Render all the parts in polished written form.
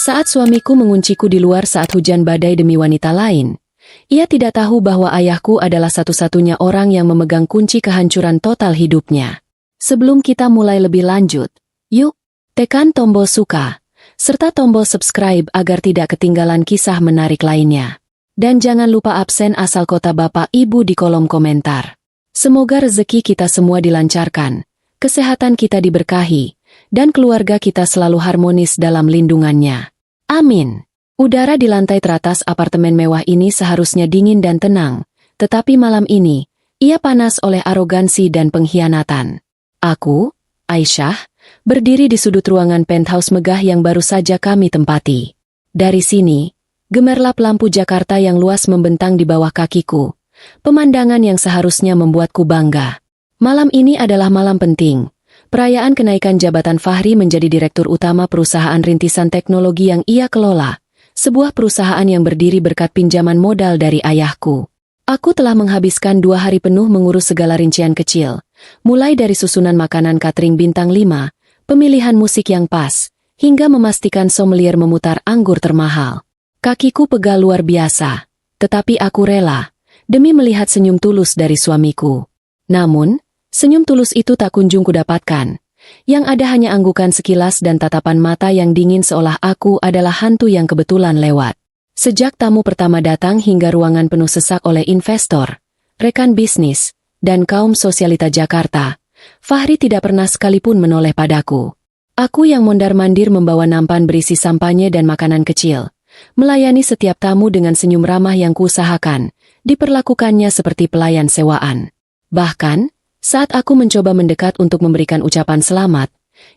Saat suamiku mengunciku di luar saat hujan badai demi wanita lain, ia tidak tahu bahwa ayahku adalah satu-satunya orang yang memegang kunci kehancuran total hidupnya. Sebelum kita mulai lebih lanjut, yuk, tekan tombol suka, serta tombol subscribe agar tidak ketinggalan kisah menarik lainnya. Dan jangan lupa absen asal kota Bapak Ibu di kolom komentar. Semoga rezeki kita semua dilancarkan, kesehatan kita diberkahi, dan keluarga kita selalu harmonis dalam lindungannya. Amin. Udara di lantai teratas apartemen mewah ini seharusnya dingin dan tenang, tetapi malam ini, ia panas oleh arogansi dan pengkhianatan. Aku, Aisyah, berdiri di sudut ruangan penthouse megah yang baru saja kami tempati. Dari sini, gemerlap lampu Jakarta yang luas membentang di bawah kakiku, pemandangan yang seharusnya membuatku bangga. Malam ini adalah malam penting. Perayaan kenaikan jabatan Fahri menjadi direktur utama perusahaan rintisan teknologi yang ia kelola, sebuah perusahaan yang berdiri berkat pinjaman modal dari ayahku. Aku telah menghabiskan 2 hari penuh mengurus segala rincian kecil, mulai dari susunan makanan catering bintang 5, pemilihan musik yang pas, hingga memastikan sommelier memutar anggur termahal. Kakiku pegal luar biasa, tetapi aku rela, demi melihat senyum tulus dari suamiku. Namun, senyum tulus itu tak kunjung kudapatkan. Yang ada hanya anggukan sekilas dan tatapan mata yang dingin seolah aku adalah hantu yang kebetulan lewat. Sejak tamu pertama datang hingga ruangan penuh sesak oleh investor, rekan bisnis, dan kaum sosialita Jakarta, Fahri tidak pernah sekalipun menoleh padaku. Aku yang mondar-mandir membawa nampan berisi sampanye dan makanan kecil, melayani setiap tamu dengan senyum ramah yang kuusahakan, diperlakukannya seperti pelayan sewaan. Bahkan, saat aku mencoba mendekat untuk memberikan ucapan selamat,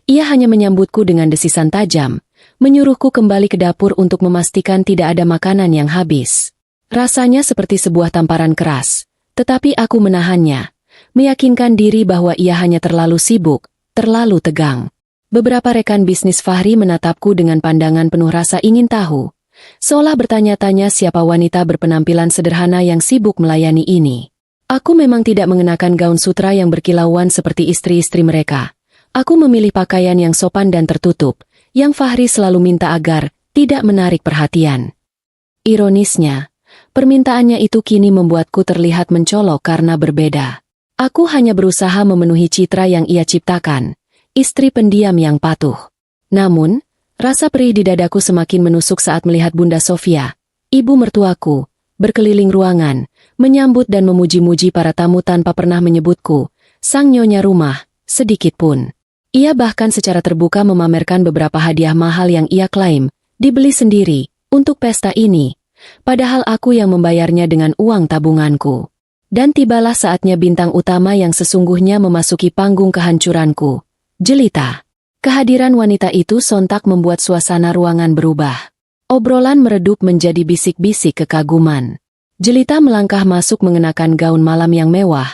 ia hanya menyambutku dengan desisan tajam, menyuruhku kembali ke dapur untuk memastikan tidak ada makanan yang habis. Rasanya seperti sebuah tamparan keras, tetapi aku menahannya, meyakinkan diri bahwa ia hanya terlalu sibuk, terlalu tegang. Beberapa rekan bisnis Fahri menatapku dengan pandangan penuh rasa ingin tahu, seolah bertanya-tanya siapa wanita berpenampilan sederhana yang sibuk melayani ini. Aku memang tidak mengenakan gaun sutra yang berkilauan seperti istri-istri mereka. Aku memilih pakaian yang sopan dan tertutup, yang Fahri selalu minta agar tidak menarik perhatian. Ironisnya, permintaannya itu kini membuatku terlihat mencolok karena berbeda. Aku hanya berusaha memenuhi citra yang ia ciptakan, istri pendiam yang patuh. Namun, rasa perih di dadaku semakin menusuk saat melihat Bunda Sofia, ibu mertuaku, berkeliling ruangan, menyambut dan memuji-muji para tamu tanpa pernah menyebutku, sang nyonya rumah, sedikit pun. Ia bahkan secara terbuka memamerkan beberapa hadiah mahal yang ia klaim, dibeli sendiri, untuk pesta ini, padahal aku yang membayarnya dengan uang tabunganku. Dan tibalah saatnya bintang utama yang sesungguhnya memasuki panggung kehancuranku, Jelita. Kehadiran wanita itu sontak membuat suasana ruangan berubah. Obrolan meredup menjadi bisik-bisik kekaguman. Jelita melangkah masuk mengenakan gaun malam yang mewah,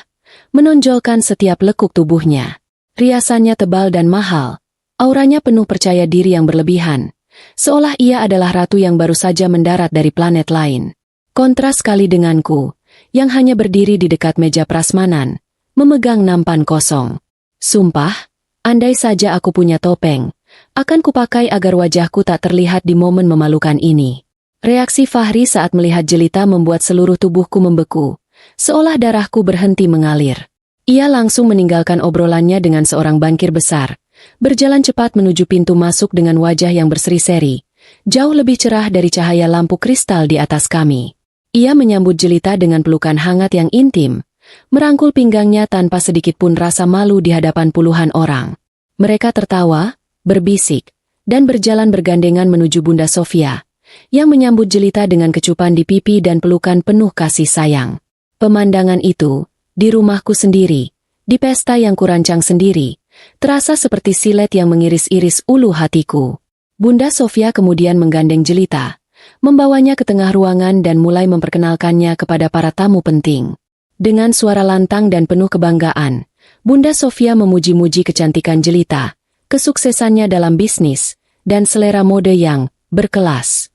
menonjolkan setiap lekuk tubuhnya. Riasannya tebal dan mahal, auranya penuh percaya diri yang berlebihan, seolah ia adalah ratu yang baru saja mendarat dari planet lain. Kontras sekali denganku, yang hanya berdiri di dekat meja prasmanan, memegang nampan kosong. Sumpah, andai saja aku punya topeng, akan kupakai agar wajahku tak terlihat di momen memalukan ini. Reaksi Fahri saat melihat Jelita membuat seluruh tubuhku membeku, seolah darahku berhenti mengalir. Ia langsung meninggalkan obrolannya dengan seorang bankir besar, berjalan cepat menuju pintu masuk dengan wajah yang berseri-seri, jauh lebih cerah dari cahaya lampu kristal di atas kami. Ia menyambut Jelita dengan pelukan hangat yang intim, merangkul pinggangnya tanpa sedikit pun rasa malu di hadapan puluhan orang. Mereka tertawa, berbisik, dan berjalan bergandengan menuju Bunda Sofia, yang menyambut Jelita dengan kecupan di pipi dan pelukan penuh kasih sayang. Pemandangan itu, di rumahku sendiri, di pesta yang kurancang sendiri, terasa seperti silet yang mengiris-iris ulu hatiku. Bunda Sofia kemudian menggandeng Jelita, membawanya ke tengah ruangan dan mulai memperkenalkannya kepada para tamu penting. Dengan suara lantang dan penuh kebanggaan, Bunda Sofia memuji-muji kecantikan Jelita, kesuksesannya dalam bisnis, dan selera mode yang berkelas.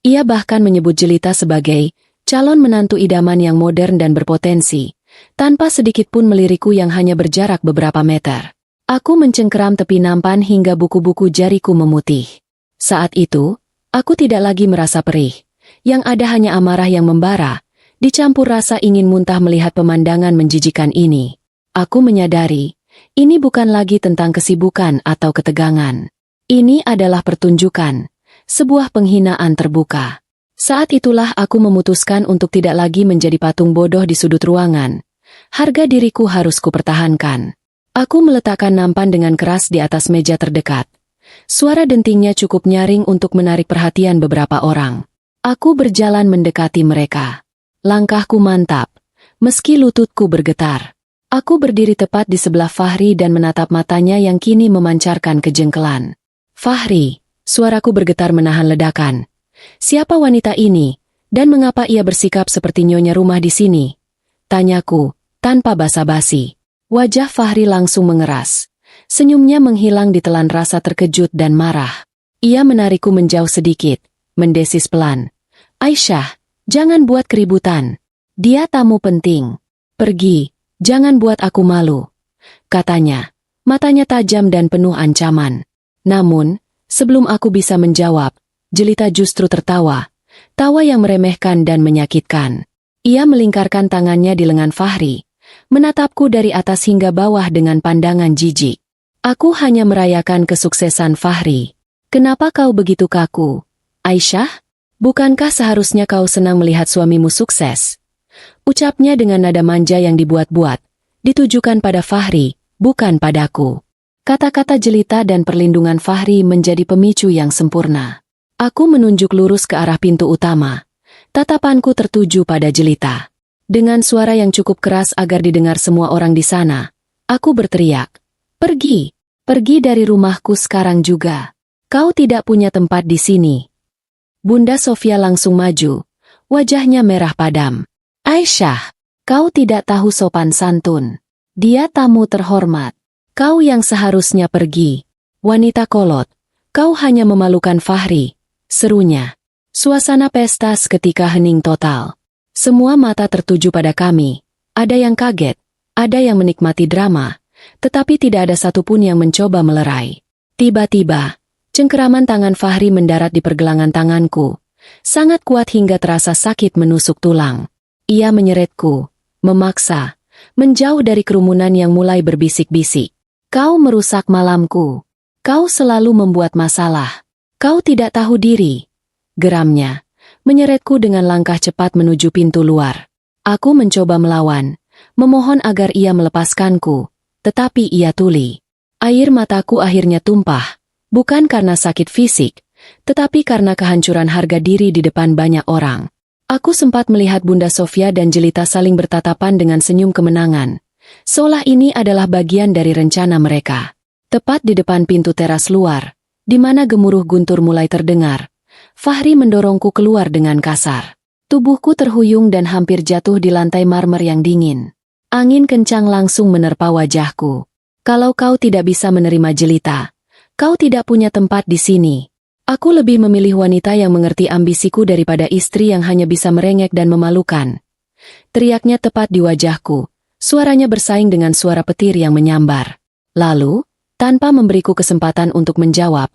Ia bahkan menyebut Jelita sebagai calon menantu idaman yang modern dan berpotensi, tanpa sedikit pun melirikku yang hanya berjarak beberapa meter. Aku mencengkeram tepi nampan hingga buku-buku jariku memutih. Saat itu, Aku tidak lagi merasa perih. Yang ada hanya amarah yang membara, dicampur rasa ingin muntah melihat pemandangan menjijikan ini. Aku menyadari, ini bukan lagi tentang kesibukan atau ketegangan. Ini adalah pertunjukan, sebuah penghinaan terbuka. Saat itulah aku memutuskan untuk tidak lagi menjadi patung bodoh di sudut ruangan. Harga diriku harus kupertahankan. Aku meletakkan nampan dengan keras di atas meja terdekat. Suara dentingnya cukup nyaring untuk menarik perhatian beberapa orang. Aku berjalan mendekati mereka. Langkahku mantap, meski lututku bergetar. Aku berdiri tepat di sebelah Fahri dan menatap matanya yang kini memancarkan kejengkelan. Fahri, suaraku bergetar menahan ledakan. Siapa wanita ini, dan mengapa ia bersikap seperti nyonya rumah di sini? Tanyaku, tanpa basa-basi. Wajah Fahri langsung mengeras. Senyumnya menghilang ditelan rasa terkejut dan marah. Ia menarikku menjauh sedikit, mendesis pelan. Aisyah, jangan buat keributan. Dia tamu penting. Pergi, jangan buat aku malu. Katanya, matanya tajam dan penuh ancaman. Namun, sebelum aku bisa menjawab, Jelita justru tertawa. Tawa yang meremehkan dan menyakitkan. Ia melingkarkan tangannya di lengan Fahri, menatapku dari atas hingga bawah dengan pandangan jijik. Aku hanya merayakan kesuksesan Fahri. Kenapa kau begitu kaku? Aisyah? Bukankah seharusnya kau senang melihat suamimu sukses? Ucapnya dengan nada manja yang dibuat-buat, ditujukan pada Fahri, bukan padaku. Kata-kata Jelita dan perlindungan Fahri menjadi pemicu yang sempurna. Aku menunjuk lurus ke arah pintu utama. Tatapanku tertuju pada Jelita. Dengan suara yang cukup keras agar didengar semua orang di sana, aku berteriak, "Pergi! Pergi dari rumahku sekarang juga. Kau tidak punya tempat di sini." Bunda Sofia langsung maju, wajahnya merah padam. Aisyah, kau tidak tahu sopan santun. Dia tamu terhormat. Kau yang seharusnya pergi. Wanita kolot, kau hanya memalukan Fahri, serunya. Suasana pesta seketika hening total. Semua mata tertuju pada kami. Ada yang kaget, ada yang menikmati drama, tetapi tidak ada satupun yang mencoba melerai. Tiba-tiba, cengkeraman tangan Fahri mendarat di pergelangan tanganku. Sangat kuat hingga terasa sakit menusuk tulang. Ia menyeretku, memaksa, menjauh dari kerumunan yang mulai berbisik-bisik. Kau merusak malamku. Kau selalu membuat masalah. Kau tidak tahu diri. Geramnya, menyeretku dengan langkah cepat menuju pintu luar. Aku mencoba melawan, memohon agar ia melepaskanku, tetapi ia tuli. Air mataku akhirnya tumpah. Bukan karena sakit fisik, tetapi karena kehancuran harga diri di depan banyak orang. Aku sempat melihat Bunda Sofia dan Jelita saling bertatapan dengan senyum kemenangan, seolah ini adalah bagian dari rencana mereka. Tepat di depan pintu teras luar, di mana gemuruh guntur mulai terdengar, Fahri mendorongku keluar dengan kasar. Tubuhku terhuyung dan hampir jatuh di lantai marmer yang dingin. Angin kencang langsung menerpa wajahku. Kalau kau tidak bisa menerima Jelita, kau tidak punya tempat di sini. Aku lebih memilih wanita yang mengerti ambisiku daripada istri yang hanya bisa merengek dan memalukan. Teriaknya tepat di wajahku, suaranya bersaing dengan suara petir yang menyambar. Lalu, tanpa memberiku kesempatan untuk menjawab,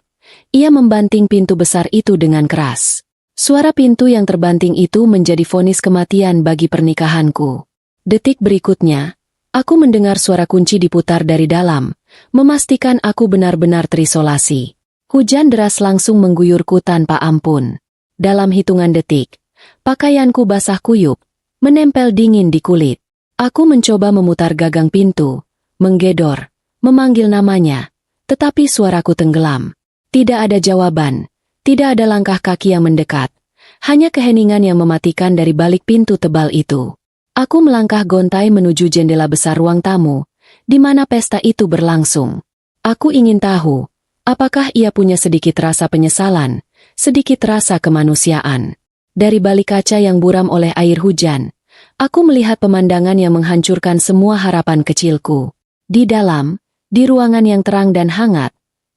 ia membanting pintu besar itu dengan keras. Suara pintu yang terbanting itu menjadi vonis kematian bagi pernikahanku. Detik berikutnya, aku mendengar suara kunci diputar dari dalam, memastikan aku benar-benar terisolasi. Hujan deras langsung mengguyurku tanpa ampun. Dalam hitungan detik, pakaianku basah kuyup, menempel dingin di kulit. Aku mencoba memutar gagang pintu, menggedor, memanggil namanya, tetapi suaraku tenggelam. Tidak ada jawaban, tidak ada langkah kaki yang mendekat, hanya keheningan yang mematikan dari balik pintu tebal itu. Aku melangkah gontai menuju jendela besar ruang tamu, di mana pesta itu berlangsung. Aku ingin tahu, apakah ia punya sedikit rasa penyesalan, sedikit rasa kemanusiaan. Dari balik kaca yang buram oleh air hujan, aku melihat pemandangan yang menghancurkan semua harapan kecilku. Di dalam, di ruangan yang terang dan hangat,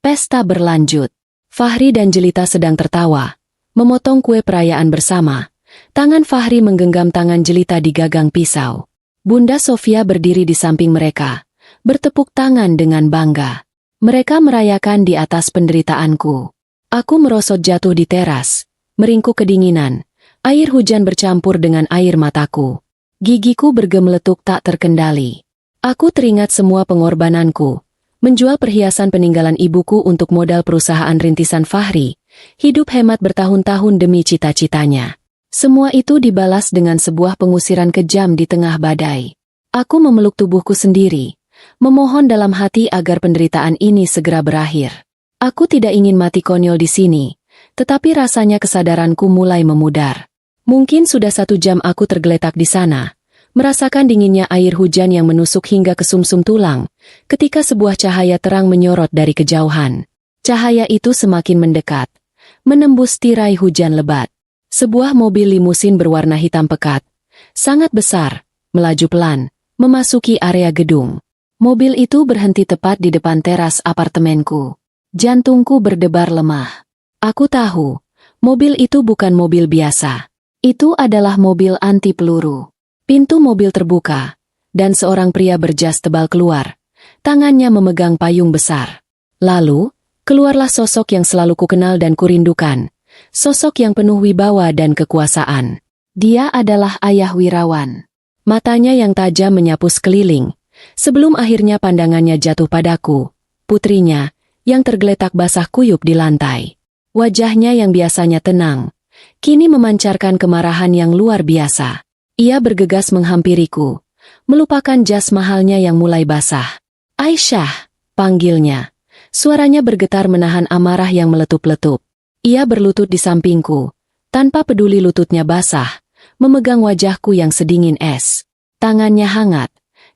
pesta berlanjut. Fahri dan Jelita sedang tertawa, memotong kue perayaan bersama. Tangan Fahri menggenggam tangan Jelita di gagang pisau. Bunda Sofia berdiri di samping mereka, bertepuk tangan dengan bangga. Mereka merayakan di atas penderitaanku. Aku merosot jatuh di teras, meringkuk kedinginan. Air hujan bercampur dengan air mataku. Gigiku bergemeletuk tak terkendali. Aku teringat semua pengorbananku. Menjual perhiasan peninggalan ibuku untuk modal perusahaan rintisan Fahri. Hidup hemat bertahun-tahun demi cita-citanya. Semua itu dibalas dengan sebuah pengusiran kejam di tengah badai. Aku memeluk tubuhku sendiri, memohon dalam hati agar penderitaan ini segera berakhir. Aku tidak ingin mati konyol di sini, tetapi rasanya kesadaranku mulai memudar. Mungkin sudah 1 jam aku tergeletak di sana, merasakan dinginnya air hujan yang menusuk hingga ke sumsum tulang, ketika sebuah cahaya terang menyorot dari kejauhan. Cahaya itu semakin mendekat, menembus tirai hujan lebat. Sebuah mobil limusin berwarna hitam pekat, sangat besar, melaju pelan, memasuki area gedung. Mobil itu berhenti tepat di depan teras apartemenku. Jantungku berdebar lemah. Aku tahu, mobil itu bukan mobil biasa. Itu adalah mobil anti peluru. Pintu mobil terbuka, dan seorang pria berjas tebal keluar. Tangannya memegang payung besar. Lalu, keluarlah sosok yang selalu kukenal dan kurindukan. Sosok yang penuh wibawa dan kekuasaan. Dia adalah Ayah Wirawan. Matanya yang tajam menyapu sekeliling, sebelum akhirnya pandangannya jatuh padaku, putrinya, yang tergeletak basah kuyup di lantai. Wajahnya yang biasanya tenang, kini memancarkan kemarahan yang luar biasa. Ia bergegas menghampiriku, melupakan jas mahalnya yang mulai basah. "Aisyah," panggilnya. Suaranya bergetar menahan amarah yang meletup-letup. Ia berlutut di sampingku, tanpa peduli lututnya basah, memegang wajahku yang sedingin es. Tangannya hangat,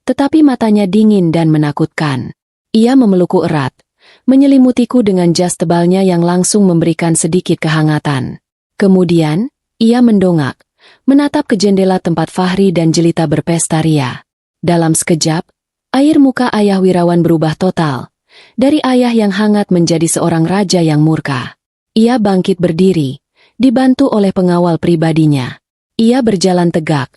tetapi matanya dingin dan menakutkan. Ia memelukku erat, menyelimutiku dengan jas tebalnya yang langsung memberikan sedikit kehangatan. Kemudian, ia mendongak, menatap ke jendela tempat Fahri dan Jelita berpesta ria. Dalam sekejap, air muka Ayah Wirawan berubah total, dari ayah yang hangat menjadi seorang raja yang murka. Ia bangkit berdiri, dibantu oleh pengawal pribadinya. Ia berjalan tegak,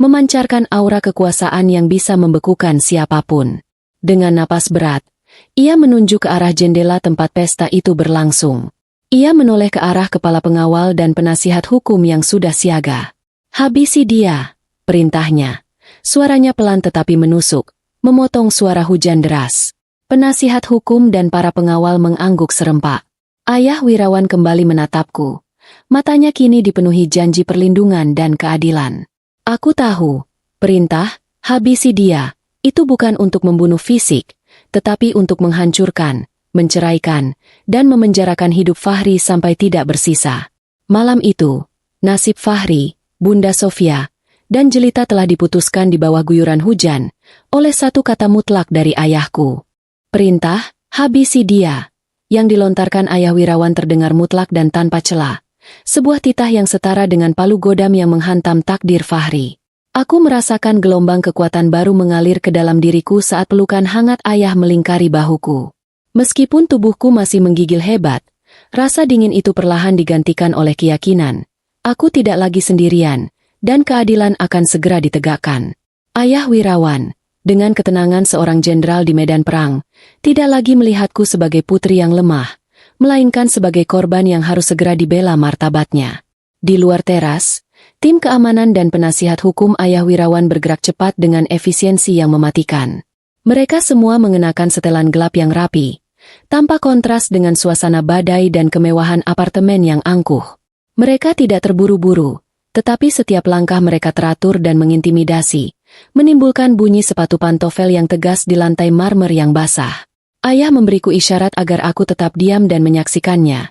memancarkan aura kekuasaan yang bisa membekukan siapapun. Dengan napas berat, ia menunjuk ke arah jendela tempat pesta itu berlangsung. Ia menoleh ke arah kepala pengawal dan penasihat hukum yang sudah siaga. "Habisi dia," perintahnya. Suaranya pelan tetapi menusuk, memotong suara hujan deras. Penasihat hukum dan para pengawal mengangguk serempak. Ayah Wirawan kembali menatapku. Matanya kini dipenuhi janji perlindungan dan keadilan. "Aku tahu, perintah, habisi dia, itu bukan untuk membunuh fisik, tetapi untuk menghancurkan, menceraikan, dan memenjarakan hidup Fahri sampai tidak bersisa." Malam itu, nasib Fahri, Bunda Sofia, dan Jelita telah diputuskan di bawah guyuran hujan, oleh satu kata mutlak dari ayahku. Perintah, habisi dia, yang dilontarkan Ayah Wirawan terdengar mutlak dan tanpa celah. Sebuah titah yang setara dengan palu godam yang menghantam takdir Fahri. Aku merasakan gelombang kekuatan baru mengalir ke dalam diriku saat pelukan hangat ayah melingkari bahuku. Meskipun tubuhku masih menggigil hebat, rasa dingin itu perlahan digantikan oleh keyakinan. Aku tidak lagi sendirian, dan keadilan akan segera ditegakkan. Ayah Wirawan, dengan ketenangan seorang jenderal di medan perang, tidak lagi melihatku sebagai putri yang lemah, melainkan sebagai korban yang harus segera dibela martabatnya. Di luar teras, tim keamanan dan penasihat hukum Ayah Wirawan bergerak cepat dengan efisiensi yang mematikan. Mereka semua mengenakan setelan gelap yang rapi, tanpa kontras dengan suasana badai dan kemewahan apartemen yang angkuh. Mereka tidak terburu-buru, tetapi setiap langkah mereka teratur dan mengintimidasi, menimbulkan bunyi sepatu pantofel yang tegas di lantai marmer yang basah. Ayah memberiku isyarat agar aku tetap diam dan menyaksikannya.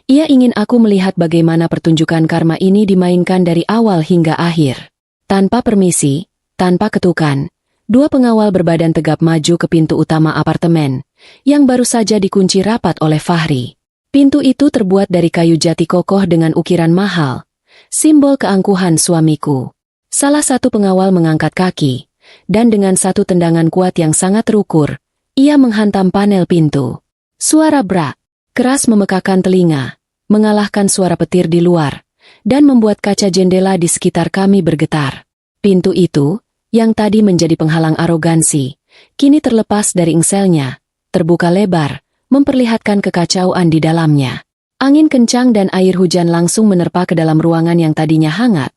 Ia ingin aku melihat bagaimana pertunjukan karma ini dimainkan dari awal hingga akhir. Tanpa permisi, tanpa ketukan, dua pengawal berbadan tegap maju ke pintu utama apartemen, yang baru saja dikunci rapat oleh Fahri. Pintu itu terbuat dari kayu jati kokoh dengan ukiran mahal, simbol keangkuhan suamiku. Salah satu pengawal mengangkat kaki, dan dengan satu tendangan kuat yang sangat terukur, ia menghantam panel pintu. Suara brak keras memekakan telinga, mengalahkan suara petir di luar, dan membuat kaca jendela di sekitar kami bergetar. Pintu itu, yang tadi menjadi penghalang arogansi, kini terlepas dari engselnya, terbuka lebar, memperlihatkan kekacauan di dalamnya. Angin kencang dan air hujan langsung menerpa ke dalam ruangan yang tadinya hangat,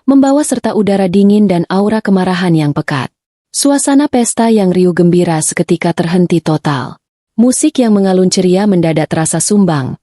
membawa serta udara dingin dan aura kemarahan yang pekat. Suasana pesta yang riuh gembira seketika terhenti total. Musik yang mengalun ceria mendadak terasa sumbang,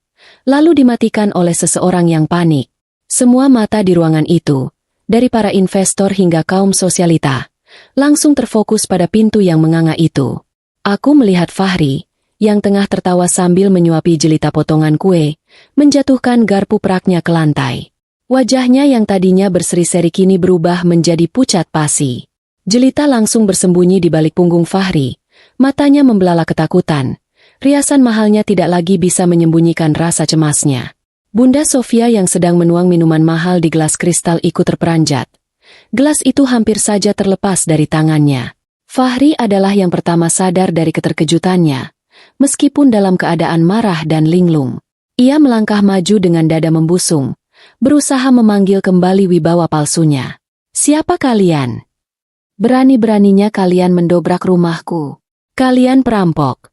lalu dimatikan oleh seseorang yang panik. Semua mata di ruangan itu, dari para investor hingga kaum sosialita, langsung terfokus pada pintu yang menganga itu. Aku melihat Fahri, yang tengah tertawa sambil menyuapi jelita potongan kue, menjatuhkan garpu peraknya ke lantai. Wajahnya yang tadinya berseri-seri kini berubah menjadi pucat pasi. Jelita langsung bersembunyi di balik punggung Fahri, matanya membelalak ketakutan. Riasan mahalnya tidak lagi bisa menyembunyikan rasa cemasnya. Bunda Sofia yang sedang menuang minuman mahal di gelas kristal ikut terperanjat. Gelas itu hampir saja terlepas dari tangannya. Fahri adalah yang pertama sadar dari keterkejutannya. Meskipun dalam keadaan marah dan linglung, ia melangkah maju dengan dada membusung, berusaha memanggil kembali wibawa palsunya. Siapa kalian? Berani-beraninya kalian mendobrak rumahku. Kalian perampok.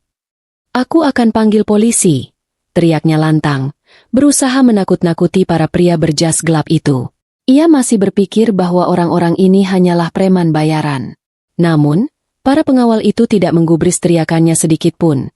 Aku akan panggil polisi, teriaknya lantang, berusaha menakut-nakuti para pria berjas gelap itu. Ia masih berpikir bahwa orang-orang ini hanyalah preman bayaran. Namun, para pengawal itu tidak menggubris teriakannya sedikit pun.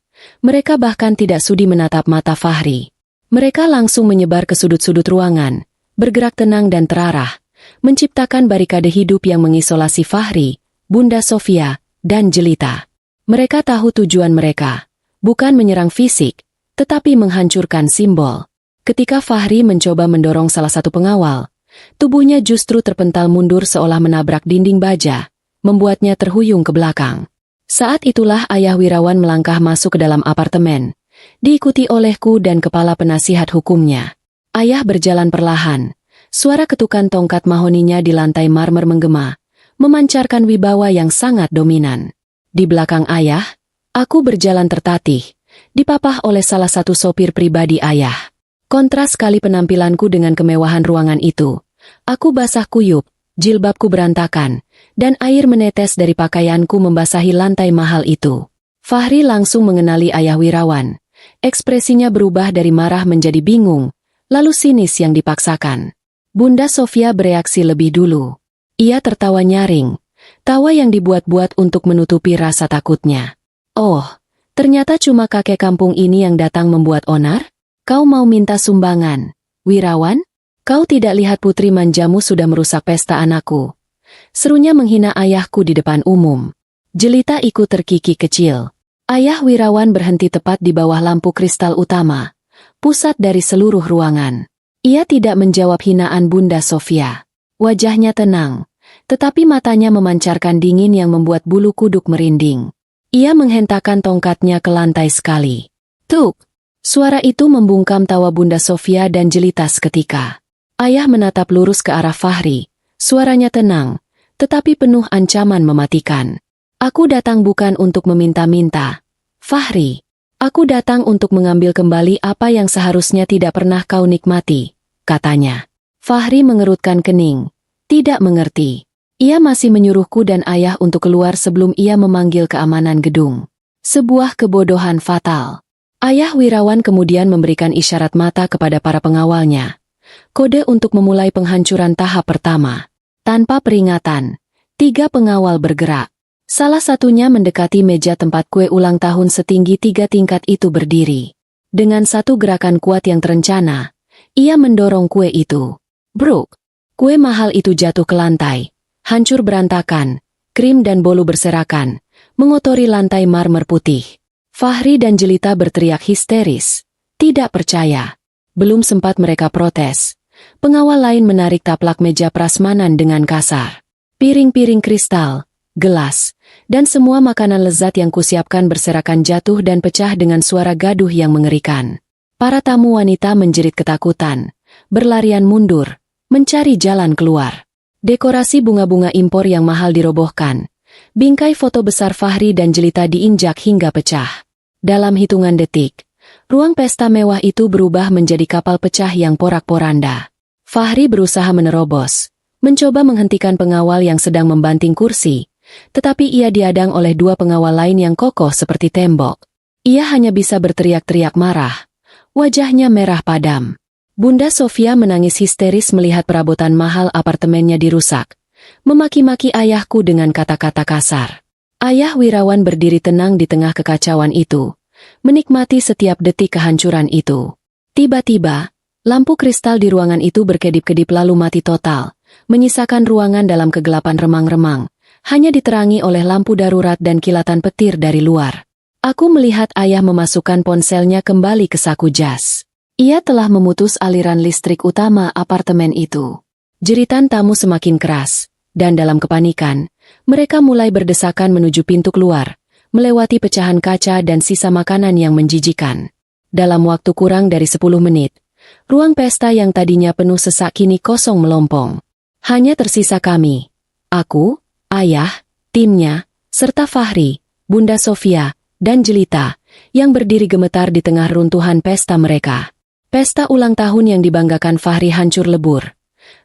Mereka bahkan tidak sudi menatap mata Fahri. Mereka langsung menyebar ke sudut-sudut ruangan, bergerak tenang dan terarah, menciptakan barikade hidup yang mengisolasi Fahri, Bunda Sofia, dan Jelita. Mereka tahu tujuan mereka, bukan menyerang fisik, tetapi menghancurkan simbol. Ketika Fahri mencoba mendorong salah satu pengawal, tubuhnya justru terpental mundur seolah menabrak dinding baja, membuatnya terhuyung ke belakang. Saat itulah ayah Wirawan melangkah masuk ke dalam apartemen, diikuti olehku dan kepala penasihat hukumnya. Ayah berjalan perlahan, suara ketukan tongkat mahoninya di lantai marmer menggema, memancarkan wibawa yang sangat dominan. Di belakang ayah, aku berjalan tertatih, dipapah oleh salah satu sopir pribadi ayah. Kontras sekali penampilanku dengan kemewahan ruangan itu. Aku basah kuyup, jilbabku berantakan, dan air menetes dari pakaianku membasahi lantai mahal itu. Fahri langsung mengenali ayah Wirawan. Ekspresinya berubah dari marah menjadi bingung, lalu sinis yang dipaksakan. Bunda Sofia bereaksi lebih dulu. Ia tertawa nyaring, tawa yang dibuat-buat untuk menutupi rasa takutnya. Oh, ternyata cuma kakek kampung ini yang datang membuat onar? Kau mau minta sumbangan, Wirawan? Kau tidak lihat putri manjamu sudah merusak pesta anakku. Serunya menghina ayahku di depan umum. Jelita ikut terkikik kecil. Ayah Wirawan berhenti tepat di bawah lampu kristal utama, pusat dari seluruh ruangan. Ia tidak menjawab hinaan Bunda Sofia. Wajahnya tenang, tetapi matanya memancarkan dingin yang membuat bulu kuduk merinding. Ia menghentakkan tongkatnya ke lantai sekali. Tuk! Suara itu membungkam tawa Bunda Sofia dan Jelita seketika. Ayah menatap lurus ke arah Fahri. Suaranya tenang, tetapi penuh ancaman mematikan. Aku datang bukan untuk meminta-minta. Fahri, aku datang untuk mengambil kembali apa yang seharusnya tidak pernah kau nikmati, katanya. Fahri mengerutkan kening. Tidak mengerti. Ia masih menyuruhku dan ayah untuk keluar sebelum ia memanggil keamanan gedung. Sebuah kebodohan fatal. Ayah Wirawan kemudian memberikan isyarat mata kepada para pengawalnya. Kode untuk memulai penghancuran tahap pertama. Tanpa peringatan, 3 pengawal bergerak. Salah satunya mendekati meja tempat kue ulang tahun setinggi 3 tingkat itu berdiri. Dengan satu gerakan kuat yang terencana, ia mendorong kue itu. Bruk! Kue mahal itu jatuh ke lantai. Hancur berantakan, krim dan bolu berserakan, mengotori lantai marmer putih. Fahri dan Jelita berteriak histeris. Tidak percaya. Belum sempat mereka protes. Pengawal lain menarik taplak meja prasmanan dengan kasar. Piring-piring kristal, gelas, dan semua makanan lezat yang kusiapkan berserakan jatuh dan pecah dengan suara gaduh yang mengerikan. Para tamu wanita menjerit ketakutan, berlarian mundur, mencari jalan keluar. Dekorasi bunga-bunga impor yang mahal dirobohkan. Bingkai foto besar Fahri dan Jelita diinjak hingga pecah. Dalam hitungan detik, ruang pesta mewah itu berubah menjadi kapal pecah yang porak-poranda. Fahri berusaha menerobos, mencoba menghentikan pengawal yang sedang membanting kursi, tetapi ia dihadang oleh 2 pengawal lain yang kokoh seperti tembok. Ia hanya bisa berteriak-teriak marah. Wajahnya merah padam. Bunda Sofia menangis histeris melihat perabotan mahal apartemennya dirusak. Memaki-maki ayahku dengan kata-kata kasar. Ayah Wirawan berdiri tenang di tengah kekacauan itu, menikmati setiap detik kehancuran itu. Tiba-tiba, lampu kristal di ruangan itu berkedip-kedip lalu mati total, menyisakan ruangan dalam kegelapan remang-remang, hanya diterangi oleh lampu darurat dan kilatan petir dari luar. Aku melihat ayah memasukkan ponselnya kembali ke saku jas. Ia telah memutus aliran listrik utama apartemen itu. Jeritan tamu semakin keras, dan dalam kepanikan, mereka mulai berdesakan menuju pintu keluar, melewati pecahan kaca dan sisa makanan yang menjijikan. Dalam waktu kurang dari 10 menit, ruang pesta yang tadinya penuh sesak kini kosong melompong. Hanya tersisa kami, aku, ayah, timnya, serta Fahri, Bunda Sofia, dan Jelita, yang berdiri gemetar di tengah runtuhan pesta mereka. Pesta ulang tahun yang dibanggakan Fahri hancur lebur.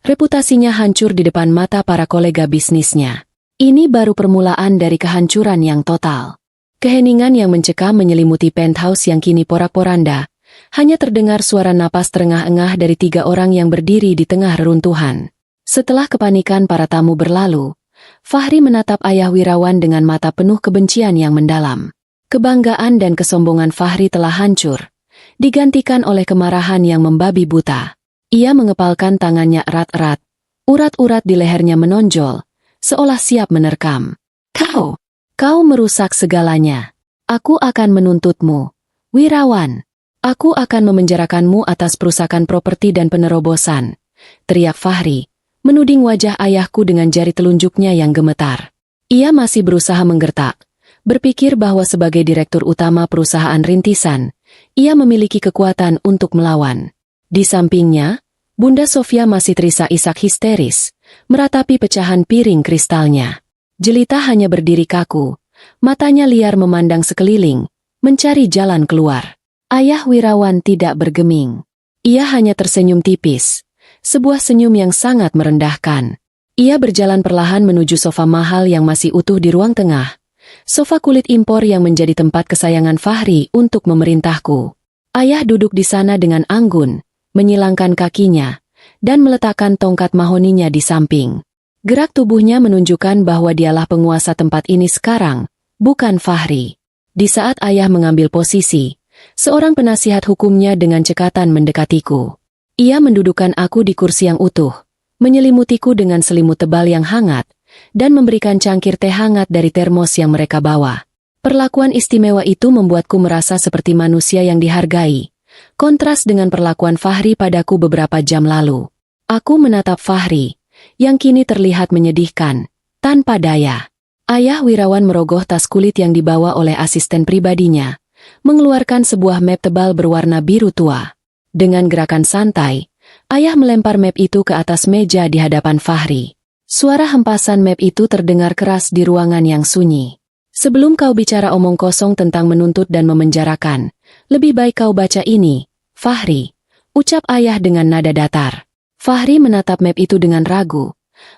Reputasinya hancur di depan mata para kolega bisnisnya. Ini baru permulaan dari kehancuran yang total. Keheningan yang mencekam menyelimuti penthouse yang kini porak-poranda. Hanya terdengar suara napas terengah-engah dari 3 orang yang berdiri di tengah reruntuhan. Setelah kepanikan para tamu berlalu, Fahri menatap ayah Wirawan dengan mata penuh kebencian yang mendalam. Kebanggaan dan kesombongan Fahri telah hancur, digantikan oleh kemarahan yang membabi buta. Ia mengepalkan tangannya erat-erat, urat-urat di lehernya menonjol, seolah siap menerkam. Kau merusak segalanya. Aku akan menuntutmu, Wirawan. Aku akan memenjarakanmu atas perusakan properti dan penerobosan, teriak Fahri, menuding wajah ayahku dengan jari telunjuknya yang gemetar. Ia masih berusaha menggertak, berpikir bahwa sebagai direktur utama perusahaan rintisan, ia memiliki kekuatan untuk melawan. Di sampingnya, Bunda Sofia masih terisak-isak histeris, meratapi pecahan piring kristalnya. Jelita hanya berdiri kaku, matanya liar memandang sekeliling, mencari jalan keluar. Ayah Wirawan tidak bergeming. Ia hanya tersenyum tipis, sebuah senyum yang sangat merendahkan. Ia berjalan perlahan menuju sofa mahal yang masih utuh di ruang tengah, sofa kulit impor yang menjadi tempat kesayangan Fahri untuk memerintahku. Ayah duduk di sana dengan anggun, menyilangkan kakinya, dan meletakkan tongkat mahoninya di samping. Gerak tubuhnya menunjukkan bahwa dialah penguasa tempat ini sekarang, bukan Fahri. Di saat ayah mengambil posisi, seorang penasihat hukumnya dengan cekatan mendekatiku. Ia mendudukkan aku di kursi yang utuh, menyelimutiku dengan selimut tebal yang hangat, dan memberikan cangkir teh hangat dari termos yang mereka bawa. Perlakuan istimewa itu membuatku merasa seperti manusia yang dihargai. Kontras dengan perlakuan Fahri padaku beberapa jam lalu. Aku menatap Fahri, yang kini terlihat menyedihkan, tanpa daya. Ayah Wirawan merogoh tas kulit yang dibawa oleh asisten pribadinya, mengeluarkan sebuah map tebal berwarna biru tua. Dengan gerakan santai, ayah melempar map itu ke atas meja di hadapan Fahri. Suara hempasan map itu terdengar keras di ruangan yang sunyi. Sebelum kau bicara omong kosong tentang menuntut dan memenjarakan, lebih baik kau baca ini, Fahri, ucap ayah dengan nada datar. Fahri menatap map itu dengan ragu,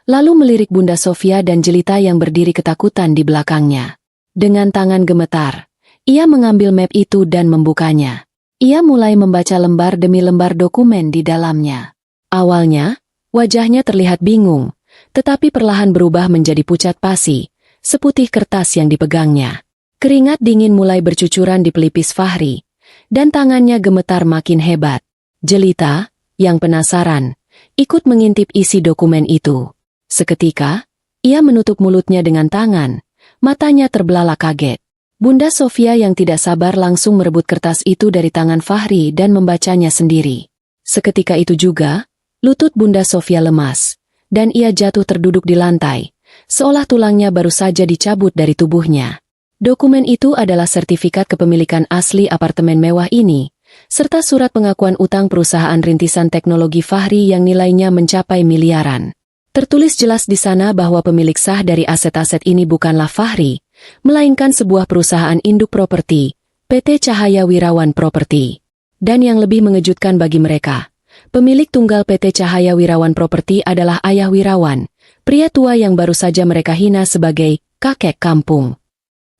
lalu melirik Bunda Sofia dan Jelita yang berdiri ketakutan di belakangnya. Dengan tangan gemetar, ia mengambil map itu dan membukanya. Ia mulai membaca lembar demi lembar dokumen di dalamnya. Awalnya, wajahnya terlihat bingung, tetapi perlahan berubah menjadi pucat pasi, seputih kertas yang dipegangnya. Keringat dingin mulai bercucuran di pelipis Fahri, dan tangannya gemetar makin hebat. Jelita, yang penasaran, ikut mengintip isi dokumen itu. Seketika, ia menutup mulutnya dengan tangan, matanya terbelalak kaget. Bunda Sofia yang tidak sabar langsung merebut kertas itu dari tangan Fahri dan membacanya sendiri. Seketika itu juga, lutut Bunda Sofia lemas, dan ia jatuh terduduk di lantai, seolah tulangnya baru saja dicabut dari tubuhnya. Dokumen itu adalah sertifikat kepemilikan asli apartemen mewah ini, serta surat pengakuan utang perusahaan rintisan teknologi Fahri yang nilainya mencapai miliaran. Tertulis jelas di sana bahwa pemilik sah dari aset-aset ini bukanlah Fahri, melainkan sebuah perusahaan induk properti, PT Cahaya Wirawan Properti. Dan yang lebih mengejutkan bagi mereka, pemilik tunggal PT Cahaya Wirawan Properti adalah Ayah Wirawan, pria tua yang baru saja mereka hina sebagai kakek kampung.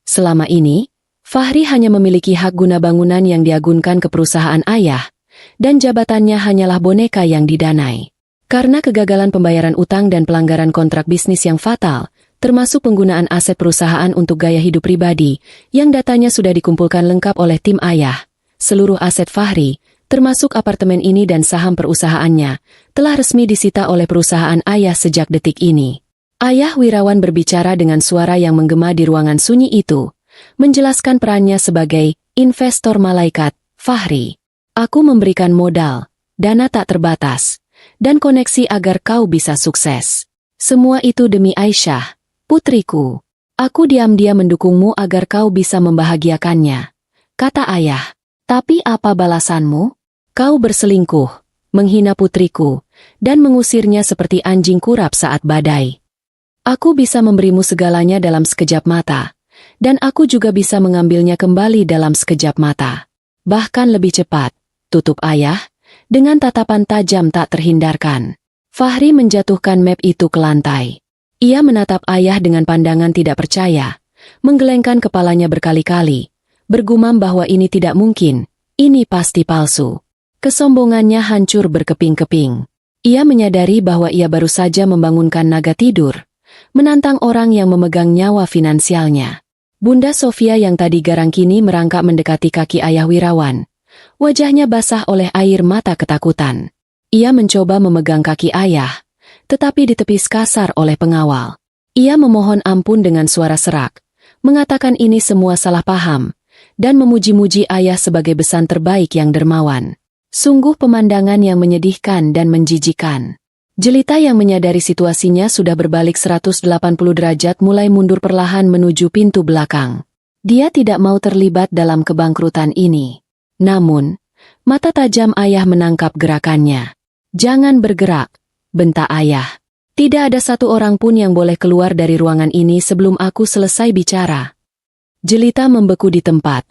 Selama ini, Fahri hanya memiliki hak guna bangunan yang diagunkan ke perusahaan ayah, dan jabatannya hanyalah boneka yang didanai. Karena kegagalan pembayaran utang dan pelanggaran kontrak bisnis yang fatal, termasuk penggunaan aset perusahaan untuk gaya hidup pribadi, yang datanya sudah dikumpulkan lengkap oleh tim ayah, seluruh aset Fahri, termasuk apartemen ini dan saham perusahaannya, telah resmi disita oleh perusahaan ayah sejak detik ini. Ayah Wirawan berbicara dengan suara yang menggema di ruangan sunyi itu, menjelaskan perannya sebagai investor malaikat, Fahri. Aku memberikan modal, dana tak terbatas, dan koneksi agar kau bisa sukses. Semua itu demi Aisyah, putriku. Aku diam-diam mendukungmu agar kau bisa membahagiakannya, kata ayah. Tapi apa balasanmu? Kau berselingkuh, menghina putriku, dan mengusirnya seperti anjing kurap saat badai. Aku bisa memberimu segalanya dalam sekejap mata, dan aku juga bisa mengambilnya kembali dalam sekejap mata. Bahkan lebih cepat, tutup ayah, dengan tatapan tajam tak terhindarkan. Fahri menjatuhkan map itu ke lantai. Ia menatap ayah dengan pandangan tidak percaya, menggelengkan kepalanya berkali-kali, bergumam bahwa ini tidak mungkin, ini pasti palsu. Kesombongannya hancur berkeping-keping. Ia menyadari bahwa ia baru saja membangunkan naga tidur, menantang orang yang memegang nyawa finansialnya. Bunda Sofia yang tadi garang kini merangkak mendekati kaki ayah Wirawan. Wajahnya basah oleh air mata ketakutan. Ia mencoba memegang kaki ayah, tetapi ditepis kasar oleh pengawal. Ia memohon ampun dengan suara serak, mengatakan ini semua salah paham, dan memuji-muji ayah sebagai besan terbaik yang dermawan. Sungguh pemandangan yang menyedihkan dan menjijikan. Jelita yang menyadari situasinya sudah berbalik 180 derajat mulai mundur perlahan menuju pintu belakang. Dia tidak mau terlibat dalam kebangkrutan ini. Namun, mata tajam ayah menangkap gerakannya. Jangan bergerak, bentak ayah. Tidak ada satu orang pun yang boleh keluar dari ruangan ini sebelum aku selesai bicara. Jelita membeku di tempat.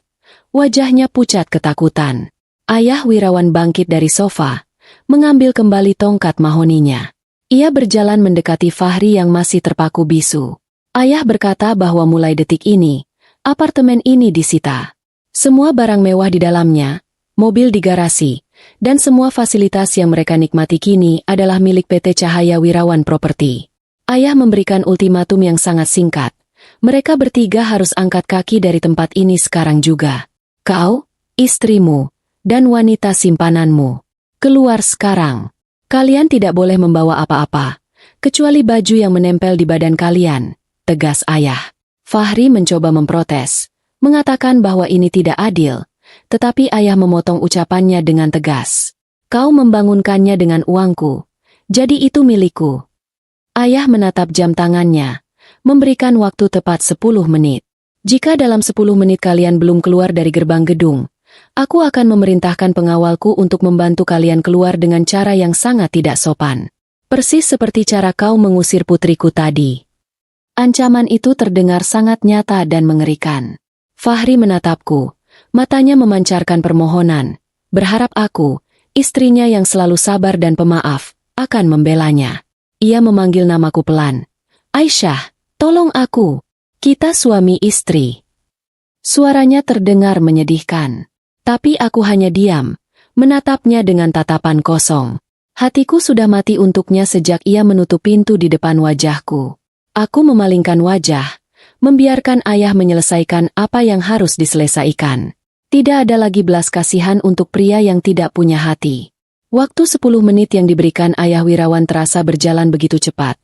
Wajahnya pucat ketakutan. Ayah Wirawan bangkit dari sofa, mengambil kembali tongkat mahoninya. Ia berjalan mendekati Fahri yang masih terpaku bisu. Ayah berkata bahwa mulai detik ini, apartemen ini disita. Semua barang mewah di dalamnya, mobil di garasi, dan semua fasilitas yang mereka nikmati kini adalah milik PT Cahaya Wirawan Properti. Ayah memberikan ultimatum yang sangat singkat. Mereka bertiga harus angkat kaki dari tempat ini sekarang juga. Kau, istrimu, dan wanita simpananmu. Keluar sekarang. Kalian tidak boleh membawa apa-apa, kecuali baju yang menempel di badan kalian, tegas ayah. Fahri mencoba memprotes, mengatakan bahwa ini tidak adil, tetapi ayah memotong ucapannya dengan tegas. Kau membangunkannya dengan uangku, jadi itu milikku. Ayah menatap jam tangannya, memberikan waktu tepat 10 menit. Jika dalam 10 menit kalian belum keluar dari gerbang gedung, aku akan memerintahkan pengawalku untuk membantu kalian keluar dengan cara yang sangat tidak sopan. Persis seperti cara kau mengusir putriku tadi. Ancaman itu terdengar sangat nyata dan mengerikan. Fahri menatapku, matanya memancarkan permohonan, berharap aku, istrinya yang selalu sabar dan pemaaf, akan membelanya. Ia memanggil namaku pelan. Aisyah, tolong aku. Kita suami istri. Suaranya terdengar menyedihkan. Tapi aku hanya diam, menatapnya dengan tatapan kosong. Hatiku sudah mati untuknya sejak ia menutup pintu di depan wajahku. Aku memalingkan wajah, membiarkan ayah menyelesaikan apa yang harus diselesaikan. Tidak ada lagi belas kasihan untuk pria yang tidak punya hati. Waktu 10 menit yang diberikan ayah Wirawan terasa berjalan begitu cepat.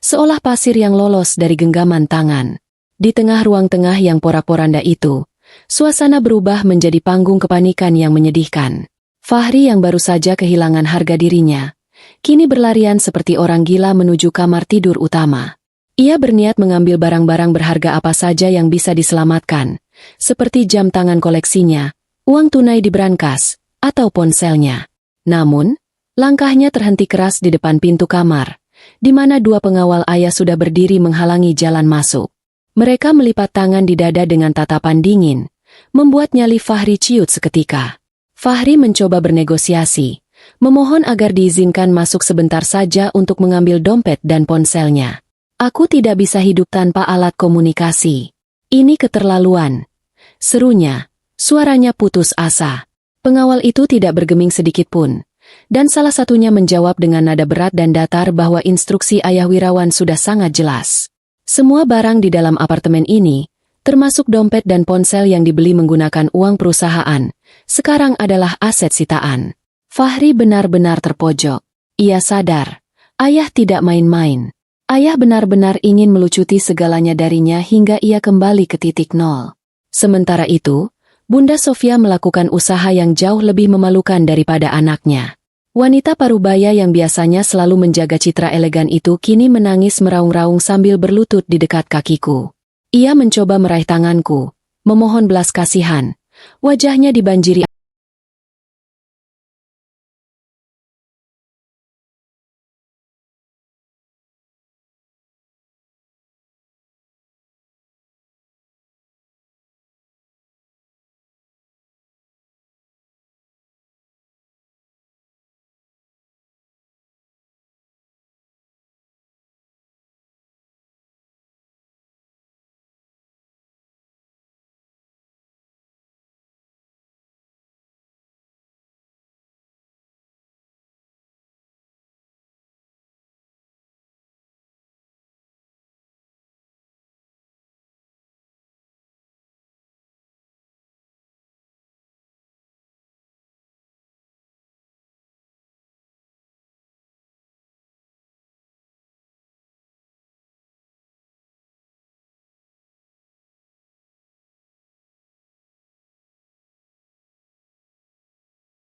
Seolah pasir yang lolos dari genggaman tangan. Di tengah ruang tengah yang porak-poranda itu, suasana berubah menjadi panggung kepanikan yang menyedihkan. Fahri yang baru saja kehilangan harga dirinya, kini berlarian seperti orang gila menuju kamar tidur utama. Ia berniat mengambil barang-barang berharga apa saja yang bisa diselamatkan, seperti jam tangan koleksinya, uang tunai di brankas, atau ponselnya. Namun, langkahnya terhenti keras di depan pintu kamar, di mana 2 pengawal ayah sudah berdiri menghalangi jalan masuk. Mereka melipat tangan di dada dengan tatapan dingin, membuat nyali Fahri ciut seketika. Fahri mencoba bernegosiasi, memohon agar diizinkan masuk sebentar saja untuk mengambil dompet dan ponselnya. Aku tidak bisa hidup tanpa alat komunikasi. Ini keterlaluan. serunya. Suaranya putus asa. Pengawal itu tidak bergeming sedikit pun. Dan salah satunya menjawab dengan nada berat dan datar bahwa instruksi Ayah Wirawan sudah sangat jelas. Semua barang di dalam apartemen ini, termasuk dompet dan ponsel yang dibeli menggunakan uang perusahaan, sekarang adalah aset sitaan. Fahri benar-benar terpojok. Ia sadar, Ayah tidak main-main. Ayah benar-benar ingin melucuti segalanya darinya hingga ia kembali ke titik nol. Sementara itu, Bunda Sofia melakukan usaha yang jauh lebih memalukan daripada anaknya. Wanita parubaya yang biasanya selalu menjaga citra elegan itu kini menangis meraung-raung sambil berlutut di dekat kakiku. Ia mencoba meraih tanganku, memohon belas kasihan. Wajahnya dibanjiri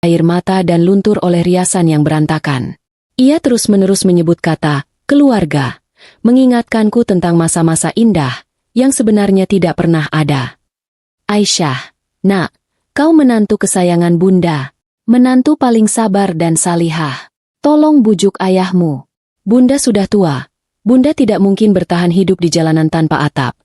air mata dan luntur oleh riasan yang berantakan. Ia terus-menerus menyebut kata, keluarga, mengingatkanku tentang masa-masa indah, yang sebenarnya tidak pernah ada. Aisyah, nak, kau menantu kesayangan Bunda, menantu paling sabar dan salihah. Tolong bujuk ayahmu. Bunda sudah tua, Bunda tidak mungkin bertahan hidup di jalanan tanpa atap.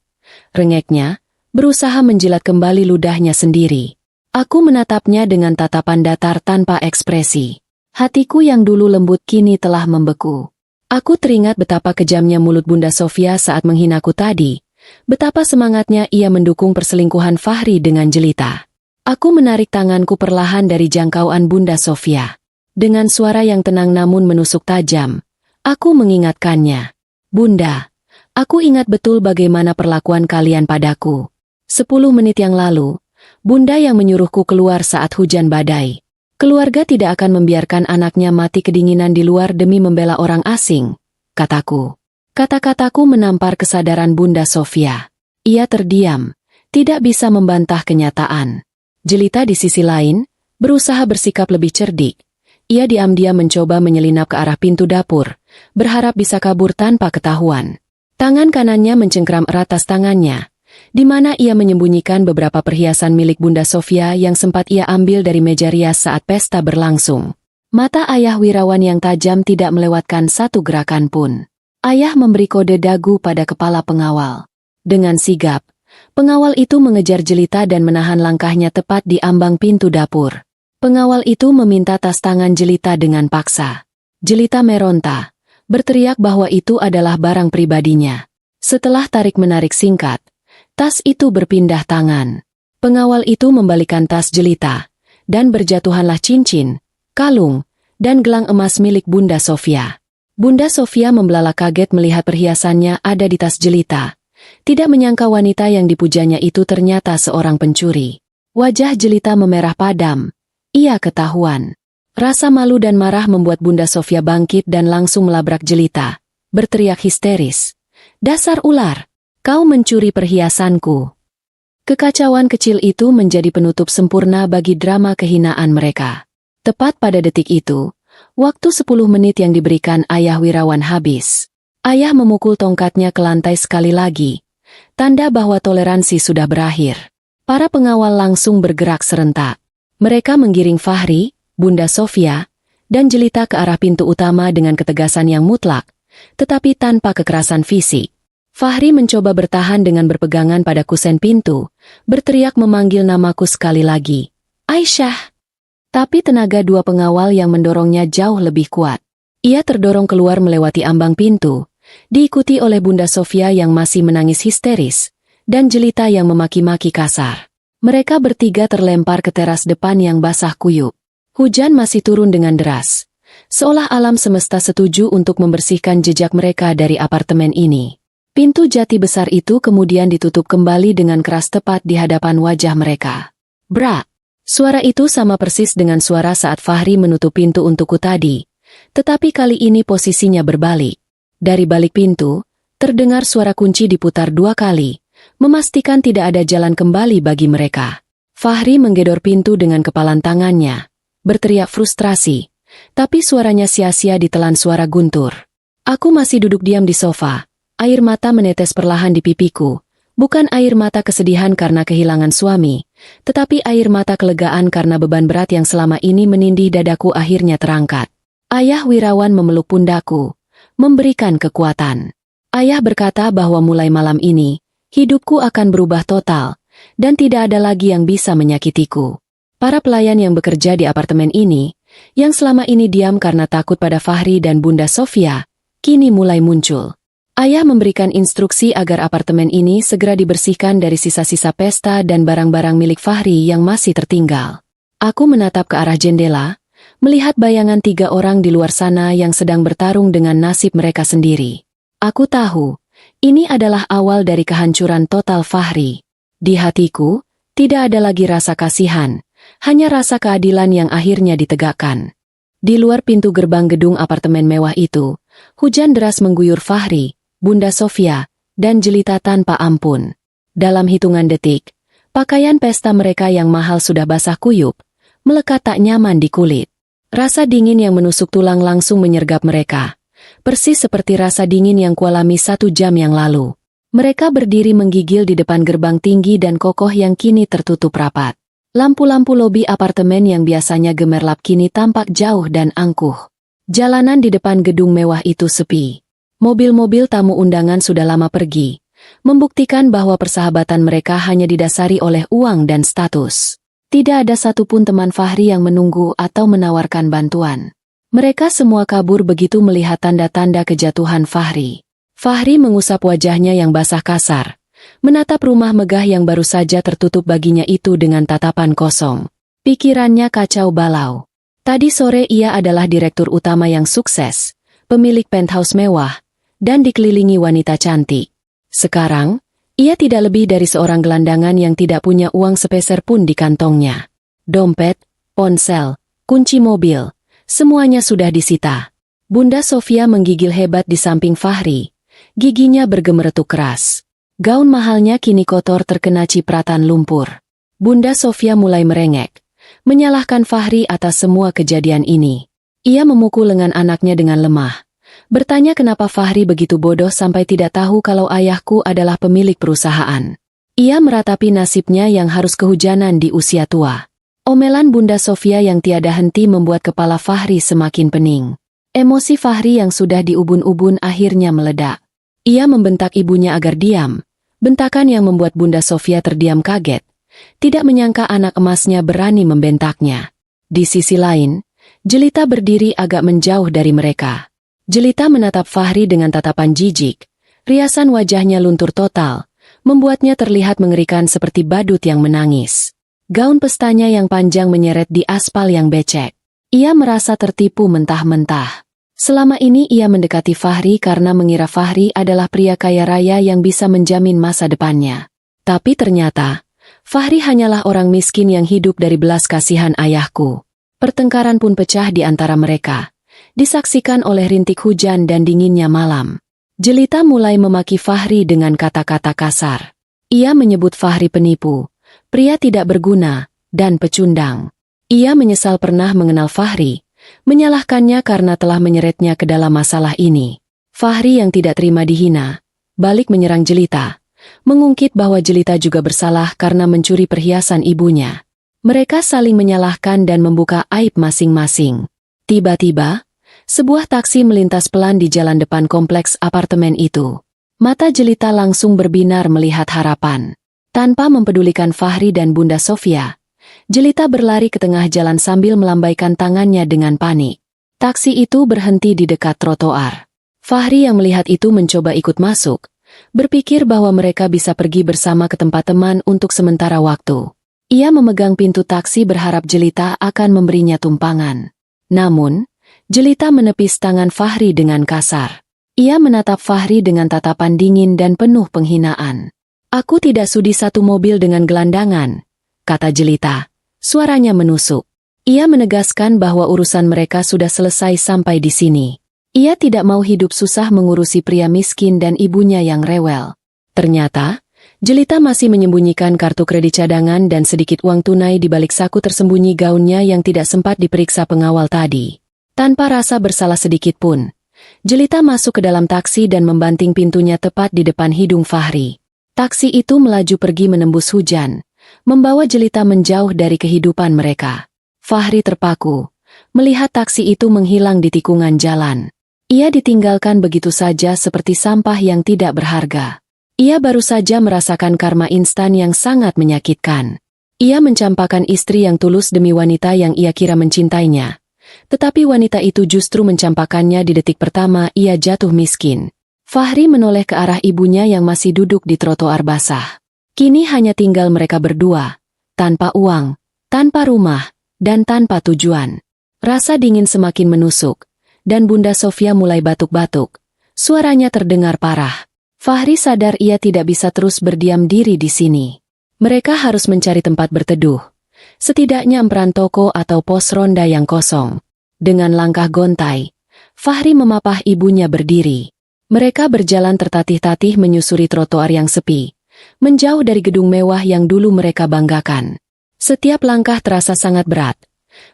Rengeknya, berusaha menjilat kembali ludahnya sendiri. Aku menatapnya dengan tatapan datar tanpa ekspresi. Hatiku yang dulu lembut kini telah membeku. Aku teringat betapa kejamnya mulut Bunda Sofia saat menghinaku tadi. Betapa semangatnya ia mendukung perselingkuhan Fahri dengan jelita. Aku menarik tanganku perlahan dari jangkauan Bunda Sofia. Dengan suara yang tenang namun menusuk tajam, aku mengingatkannya. Bunda, aku ingat betul bagaimana perlakuan kalian padaku. 10 menit yang lalu, Bunda yang menyuruhku keluar saat hujan badai. Keluarga tidak akan membiarkan anaknya mati kedinginan di luar demi membela orang asing, kataku. Kata-kataku menampar kesadaran Bunda Sofia. Ia terdiam, tidak bisa membantah kenyataan. Jelita di sisi lain, berusaha bersikap lebih cerdik. Ia diam-diam mencoba menyelinap ke arah pintu dapur, berharap bisa kabur tanpa ketahuan. Tangan kanannya mencengkram erat tas tangannya, di mana ia menyembunyikan beberapa perhiasan milik Bunda Sofia yang sempat ia ambil dari meja rias saat pesta berlangsung. Mata Ayah Wirawan yang tajam tidak melewatkan satu gerakan pun. Ayah memberi kode dagu pada kepala pengawal. Dengan sigap, pengawal itu mengejar jelita dan menahan langkahnya tepat di ambang pintu dapur. Pengawal itu meminta tas tangan jelita dengan paksa. Jelita meronta, berteriak bahwa itu adalah barang pribadinya. Setelah tarik-menarik singkat, tas itu berpindah tangan. Pengawal itu membalikan tas jelita, dan berjatuhanlah cincin, kalung, dan gelang emas milik Bunda Sofia. Bunda Sofia membelalak kaget melihat perhiasannya ada di tas jelita. Tidak menyangka wanita yang dipujanya itu ternyata seorang pencuri. Wajah jelita memerah padam. Ia ketahuan. Rasa malu dan marah membuat Bunda Sofia bangkit dan langsung melabrak jelita, berteriak histeris. Dasar ular! Kau mencuri perhiasanku. Kekacauan kecil itu menjadi penutup sempurna bagi drama kehinaan mereka. Tepat pada detik itu, waktu 10 menit yang diberikan Ayah Wirawan habis. Ayah memukul tongkatnya ke lantai sekali lagi. Tanda bahwa toleransi sudah berakhir. Para pengawal langsung bergerak serentak. Mereka menggiring Fahri, Bunda Sofia, dan jelita ke arah pintu utama dengan ketegasan yang mutlak, tetapi tanpa kekerasan fisik. Fahri mencoba bertahan dengan berpegangan pada kusen pintu, berteriak memanggil namaku sekali lagi. Aisyah! Tapi tenaga dua pengawal yang mendorongnya jauh lebih kuat. Ia terdorong keluar melewati ambang pintu, diikuti oleh Bunda Sofia yang masih menangis histeris, dan jelita yang memaki-maki kasar. Mereka bertiga terlempar ke teras depan yang basah kuyup. Hujan masih turun dengan deras. Seolah alam semesta setuju untuk membersihkan jejak mereka dari apartemen ini. Pintu jati besar itu kemudian ditutup kembali dengan keras tepat di hadapan wajah mereka. Brak! Suara itu sama persis dengan suara saat Fahri menutup pintu untukku tadi. Tetapi kali ini posisinya berbalik. Dari balik pintu, terdengar suara kunci diputar 2 kali, memastikan tidak ada jalan kembali bagi mereka. Fahri menggedor pintu dengan kepalan tangannya, berteriak frustrasi, tapi suaranya sia-sia ditelan suara guntur. Aku masih duduk diam di sofa, air mata menetes perlahan di pipiku, bukan air mata kesedihan karena kehilangan suami, tetapi air mata kelegaan karena beban berat yang selama ini menindih dadaku akhirnya terangkat. Ayah Wirawan memeluk pundakku, memberikan kekuatan. Ayah berkata bahwa mulai malam ini, hidupku akan berubah total, dan tidak ada lagi yang bisa menyakitiku. Para pelayan yang bekerja di apartemen ini, yang selama ini diam karena takut pada Fahri dan Bunda Sofia, kini mulai muncul. Ayah memberikan instruksi agar apartemen ini segera dibersihkan dari sisa-sisa pesta dan barang-barang milik Fahri yang masih tertinggal. Aku menatap ke arah jendela, melihat bayangan 3 orang di luar sana yang sedang bertarung dengan nasib mereka sendiri. Aku tahu, ini adalah awal dari kehancuran total Fahri. Di hatiku, tidak ada lagi rasa kasihan, hanya rasa keadilan yang akhirnya ditegakkan. Di luar pintu gerbang gedung apartemen mewah itu, hujan deras mengguyur Fahri, Bunda Sofia, dan Jelita tanpa ampun. Dalam hitungan detik, pakaian pesta mereka yang mahal sudah basah kuyup, melekat tak nyaman di kulit. Rasa dingin yang menusuk tulang langsung menyergap mereka. Persis seperti rasa dingin yang kualami 1 jam yang lalu. Mereka berdiri menggigil di depan gerbang tinggi dan kokoh yang kini tertutup rapat. Lampu-lampu lobi apartemen yang biasanya gemerlap kini tampak jauh dan angkuh. Jalanan di depan gedung mewah itu sepi. Mobil-mobil tamu undangan sudah lama pergi, membuktikan bahwa persahabatan mereka hanya didasari oleh uang dan status. Tidak ada satupun teman Fahri yang menunggu atau menawarkan bantuan. Mereka semua kabur begitu melihat tanda-tanda kejatuhan Fahri. Fahri mengusap wajahnya yang basah kasar, menatap rumah megah yang baru saja tertutup baginya itu dengan tatapan kosong. Pikirannya kacau balau. Tadi sore ia adalah direktur utama yang sukses, pemilik penthouse mewah, dan dikelilingi wanita cantik. Sekarang, ia tidak lebih dari seorang gelandangan yang tidak punya uang sepeser pun di kantongnya. Dompet, ponsel, kunci mobil, semuanya sudah disita. Bunda Sofia menggigil hebat di samping Fahri. Giginya bergemeretuk keras. Gaun mahalnya kini kotor terkena cipratan lumpur. Bunda Sofia mulai merengek, menyalahkan Fahri atas semua kejadian ini. Ia memukul lengan anaknya dengan lemah. Bertanya kenapa Fahri begitu bodoh sampai tidak tahu kalau ayahku adalah pemilik perusahaan. Ia meratapi nasibnya yang harus kehujanan di usia tua. Omelan Bunda Sofia yang tiada henti membuat kepala Fahri semakin pening. Emosi Fahri yang sudah diubun-ubun akhirnya meledak. Ia membentak ibunya agar diam, bentakan yang membuat Bunda Sofia terdiam kaget. Tidak menyangka anak emasnya berani membentaknya. Di sisi lain, Jelita berdiri agak menjauh dari mereka. Jelita menatap Fahri dengan tatapan jijik. Riasan wajahnya luntur total, membuatnya terlihat mengerikan seperti badut yang menangis. Gaun pestanya yang panjang menyeret di aspal yang becek. Ia merasa tertipu mentah-mentah. Selama ini ia mendekati Fahri karena mengira Fahri adalah pria kaya raya yang bisa menjamin masa depannya. Tapi ternyata, Fahri hanyalah orang miskin yang hidup dari belas kasihan ayahku. Pertengkaran pun pecah di antara mereka, disaksikan oleh rintik hujan dan dinginnya malam. Jelita mulai memaki Fahri dengan kata-kata kasar. Ia menyebut Fahri penipu, pria tidak berguna, dan pecundang. Ia menyesal pernah mengenal Fahri, menyalahkannya karena telah menyeretnya ke dalam masalah ini. Fahri yang tidak terima dihina, balik menyerang Jelita, mengungkit bahwa Jelita juga bersalah karena mencuri perhiasan ibunya. Mereka saling menyalahkan dan membuka aib masing-masing. Tiba-tiba, sebuah taksi melintas pelan di jalan depan kompleks apartemen itu. Mata Jelita langsung berbinar melihat harapan. Tanpa mempedulikan Fahri dan Bunda Sofia, Jelita berlari ke tengah jalan sambil melambaikan tangannya dengan panik. Taksi itu berhenti di dekat trotoar. Fahri yang melihat itu mencoba ikut masuk, berpikir bahwa mereka bisa pergi bersama ke tempat teman untuk sementara waktu. Ia memegang pintu taksi berharap Jelita akan memberinya tumpangan. Namun, Jelita menepis tangan Fahri dengan kasar. Ia menatap Fahri dengan tatapan dingin dan penuh penghinaan. "Aku tidak sudi satu mobil dengan gelandangan," kata Jelita. Suaranya menusuk. Ia menegaskan bahwa urusan mereka sudah selesai sampai di sini. Ia tidak mau hidup susah mengurusi pria miskin dan ibunya yang rewel. Ternyata, Jelita masih menyembunyikan kartu kredit cadangan dan sedikit uang tunai di balik saku tersembunyi gaunnya yang tidak sempat diperiksa pengawal tadi. Tanpa rasa bersalah sedikit pun, Jelita masuk ke dalam taksi dan membanting pintunya tepat di depan hidung Fahri. Taksi itu melaju pergi menembus hujan, membawa Jelita menjauh dari kehidupan mereka. Fahri terpaku, melihat taksi itu menghilang di tikungan jalan. Ia ditinggalkan begitu saja seperti sampah yang tidak berharga. Ia baru saja merasakan karma instan yang sangat menyakitkan. Ia mencampakkan istri yang tulus demi wanita yang ia kira mencintainya. Tetapi wanita itu justru mencampakkannya di detik pertama ia jatuh miskin. Fahri menoleh ke arah ibunya yang masih duduk di trotoar basah. Kini hanya tinggal mereka berdua, tanpa uang, tanpa rumah, dan tanpa tujuan. Rasa dingin semakin menusuk, dan Bunda Sofia mulai batuk-batuk. Suaranya terdengar parah. Fahri sadar ia tidak bisa terus berdiam diri di sini. Mereka harus mencari tempat berteduh. Setidaknya emperan toko atau pos ronda yang kosong. Dengan langkah gontai, Fahri memapah ibunya berdiri. Mereka berjalan tertatih-tatih menyusuri trotoar yang sepi, menjauh dari gedung mewah yang dulu mereka banggakan. Setiap langkah terasa sangat berat.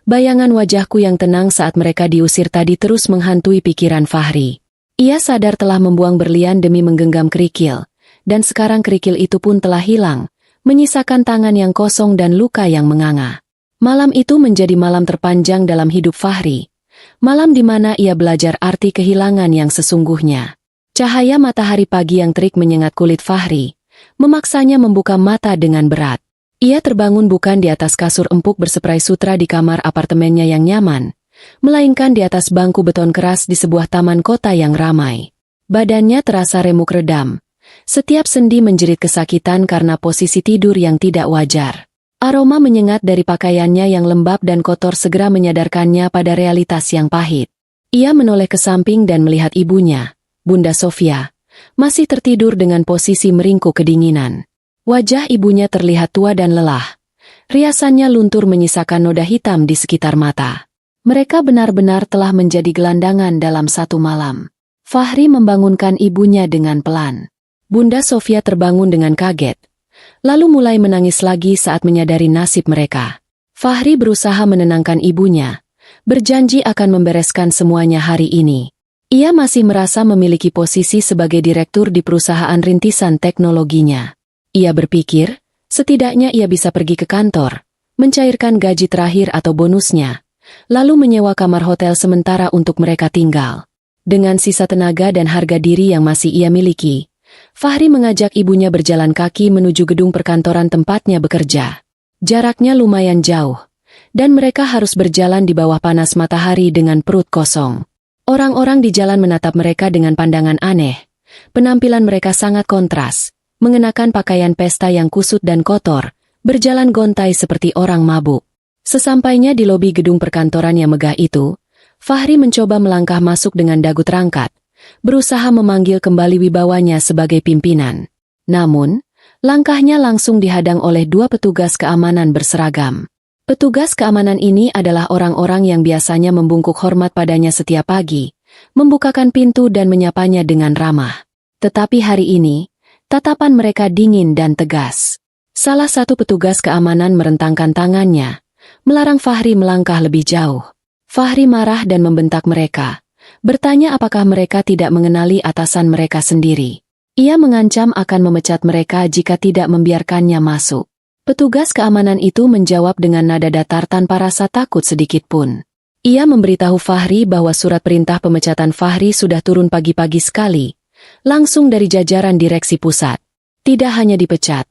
Bayangan wajahku yang tenang saat mereka diusir tadi terus menghantui pikiran Fahri. Ia sadar telah membuang berlian demi menggenggam kerikil, dan sekarang kerikil itu pun telah hilang, menyisakan tangan yang kosong dan luka yang menganga. Malam itu menjadi malam terpanjang dalam hidup Fahri, malam di mana ia belajar arti kehilangan yang sesungguhnya. Cahaya matahari pagi yang terik menyengat kulit Fahri, memaksanya membuka mata dengan berat. Ia terbangun bukan di atas kasur empuk berseprai sutra di kamar apartemennya yang nyaman, melainkan di atas bangku beton keras di sebuah taman kota yang ramai. Badannya terasa remuk redam. Setiap sendi menjerit kesakitan karena posisi tidur yang tidak wajar. Aroma menyengat dari pakaiannya yang lembab dan kotor segera menyadarkannya pada realitas yang pahit. Ia menoleh ke samping dan melihat ibunya, Bunda Sofia, masih tertidur dengan posisi meringkuk kedinginan. Wajah ibunya terlihat tua dan lelah. Riasannya luntur menyisakan noda hitam di sekitar mata. Mereka benar-benar telah menjadi gelandangan dalam satu malam. Fahri membangunkan ibunya dengan pelan. Bunda Sofia terbangun dengan kaget, lalu mulai menangis lagi saat menyadari nasib mereka. Fahri berusaha menenangkan ibunya, berjanji akan membereskan semuanya hari ini. Ia masih merasa memiliki posisi sebagai direktur di perusahaan rintisan teknologinya. Ia berpikir, setidaknya ia bisa pergi ke kantor, mencairkan gaji terakhir atau bonusnya, lalu menyewa kamar hotel sementara untuk mereka tinggal. Dengan sisa tenaga dan harga diri yang masih ia miliki, Fahri mengajak ibunya berjalan kaki menuju gedung perkantoran tempatnya bekerja. Jaraknya lumayan jauh, dan mereka harus berjalan di bawah panas matahari dengan perut kosong. Orang-orang di jalan menatap mereka dengan pandangan aneh. Penampilan mereka sangat kontras, mengenakan pakaian pesta yang kusut dan kotor, berjalan gontai seperti orang mabuk. Sesampainya di lobi gedung perkantoran yang megah itu, Fahri mencoba melangkah masuk dengan dagu terangkat, berusaha memanggil kembali wibawanya sebagai pimpinan. Namun, langkahnya langsung dihadang oleh dua petugas keamanan berseragam. Petugas keamanan ini adalah orang-orang yang biasanya membungkuk hormat padanya setiap pagi, membukakan pintu dan menyapanya dengan ramah. Tetapi hari ini, tatapan mereka dingin dan tegas. Salah satu petugas keamanan merentangkan tangannya, melarang Fahri melangkah lebih jauh. Fahri marah dan membentak mereka, bertanya apakah mereka tidak mengenali atasan mereka sendiri. Ia mengancam akan memecat mereka jika tidak membiarkannya masuk. Petugas keamanan itu menjawab dengan nada datar tanpa rasa takut sedikit pun. Ia memberitahu Fahri bahwa surat perintah pemecatan Fahri sudah turun pagi-pagi sekali, langsung dari jajaran direksi pusat. Tidak hanya dipecat,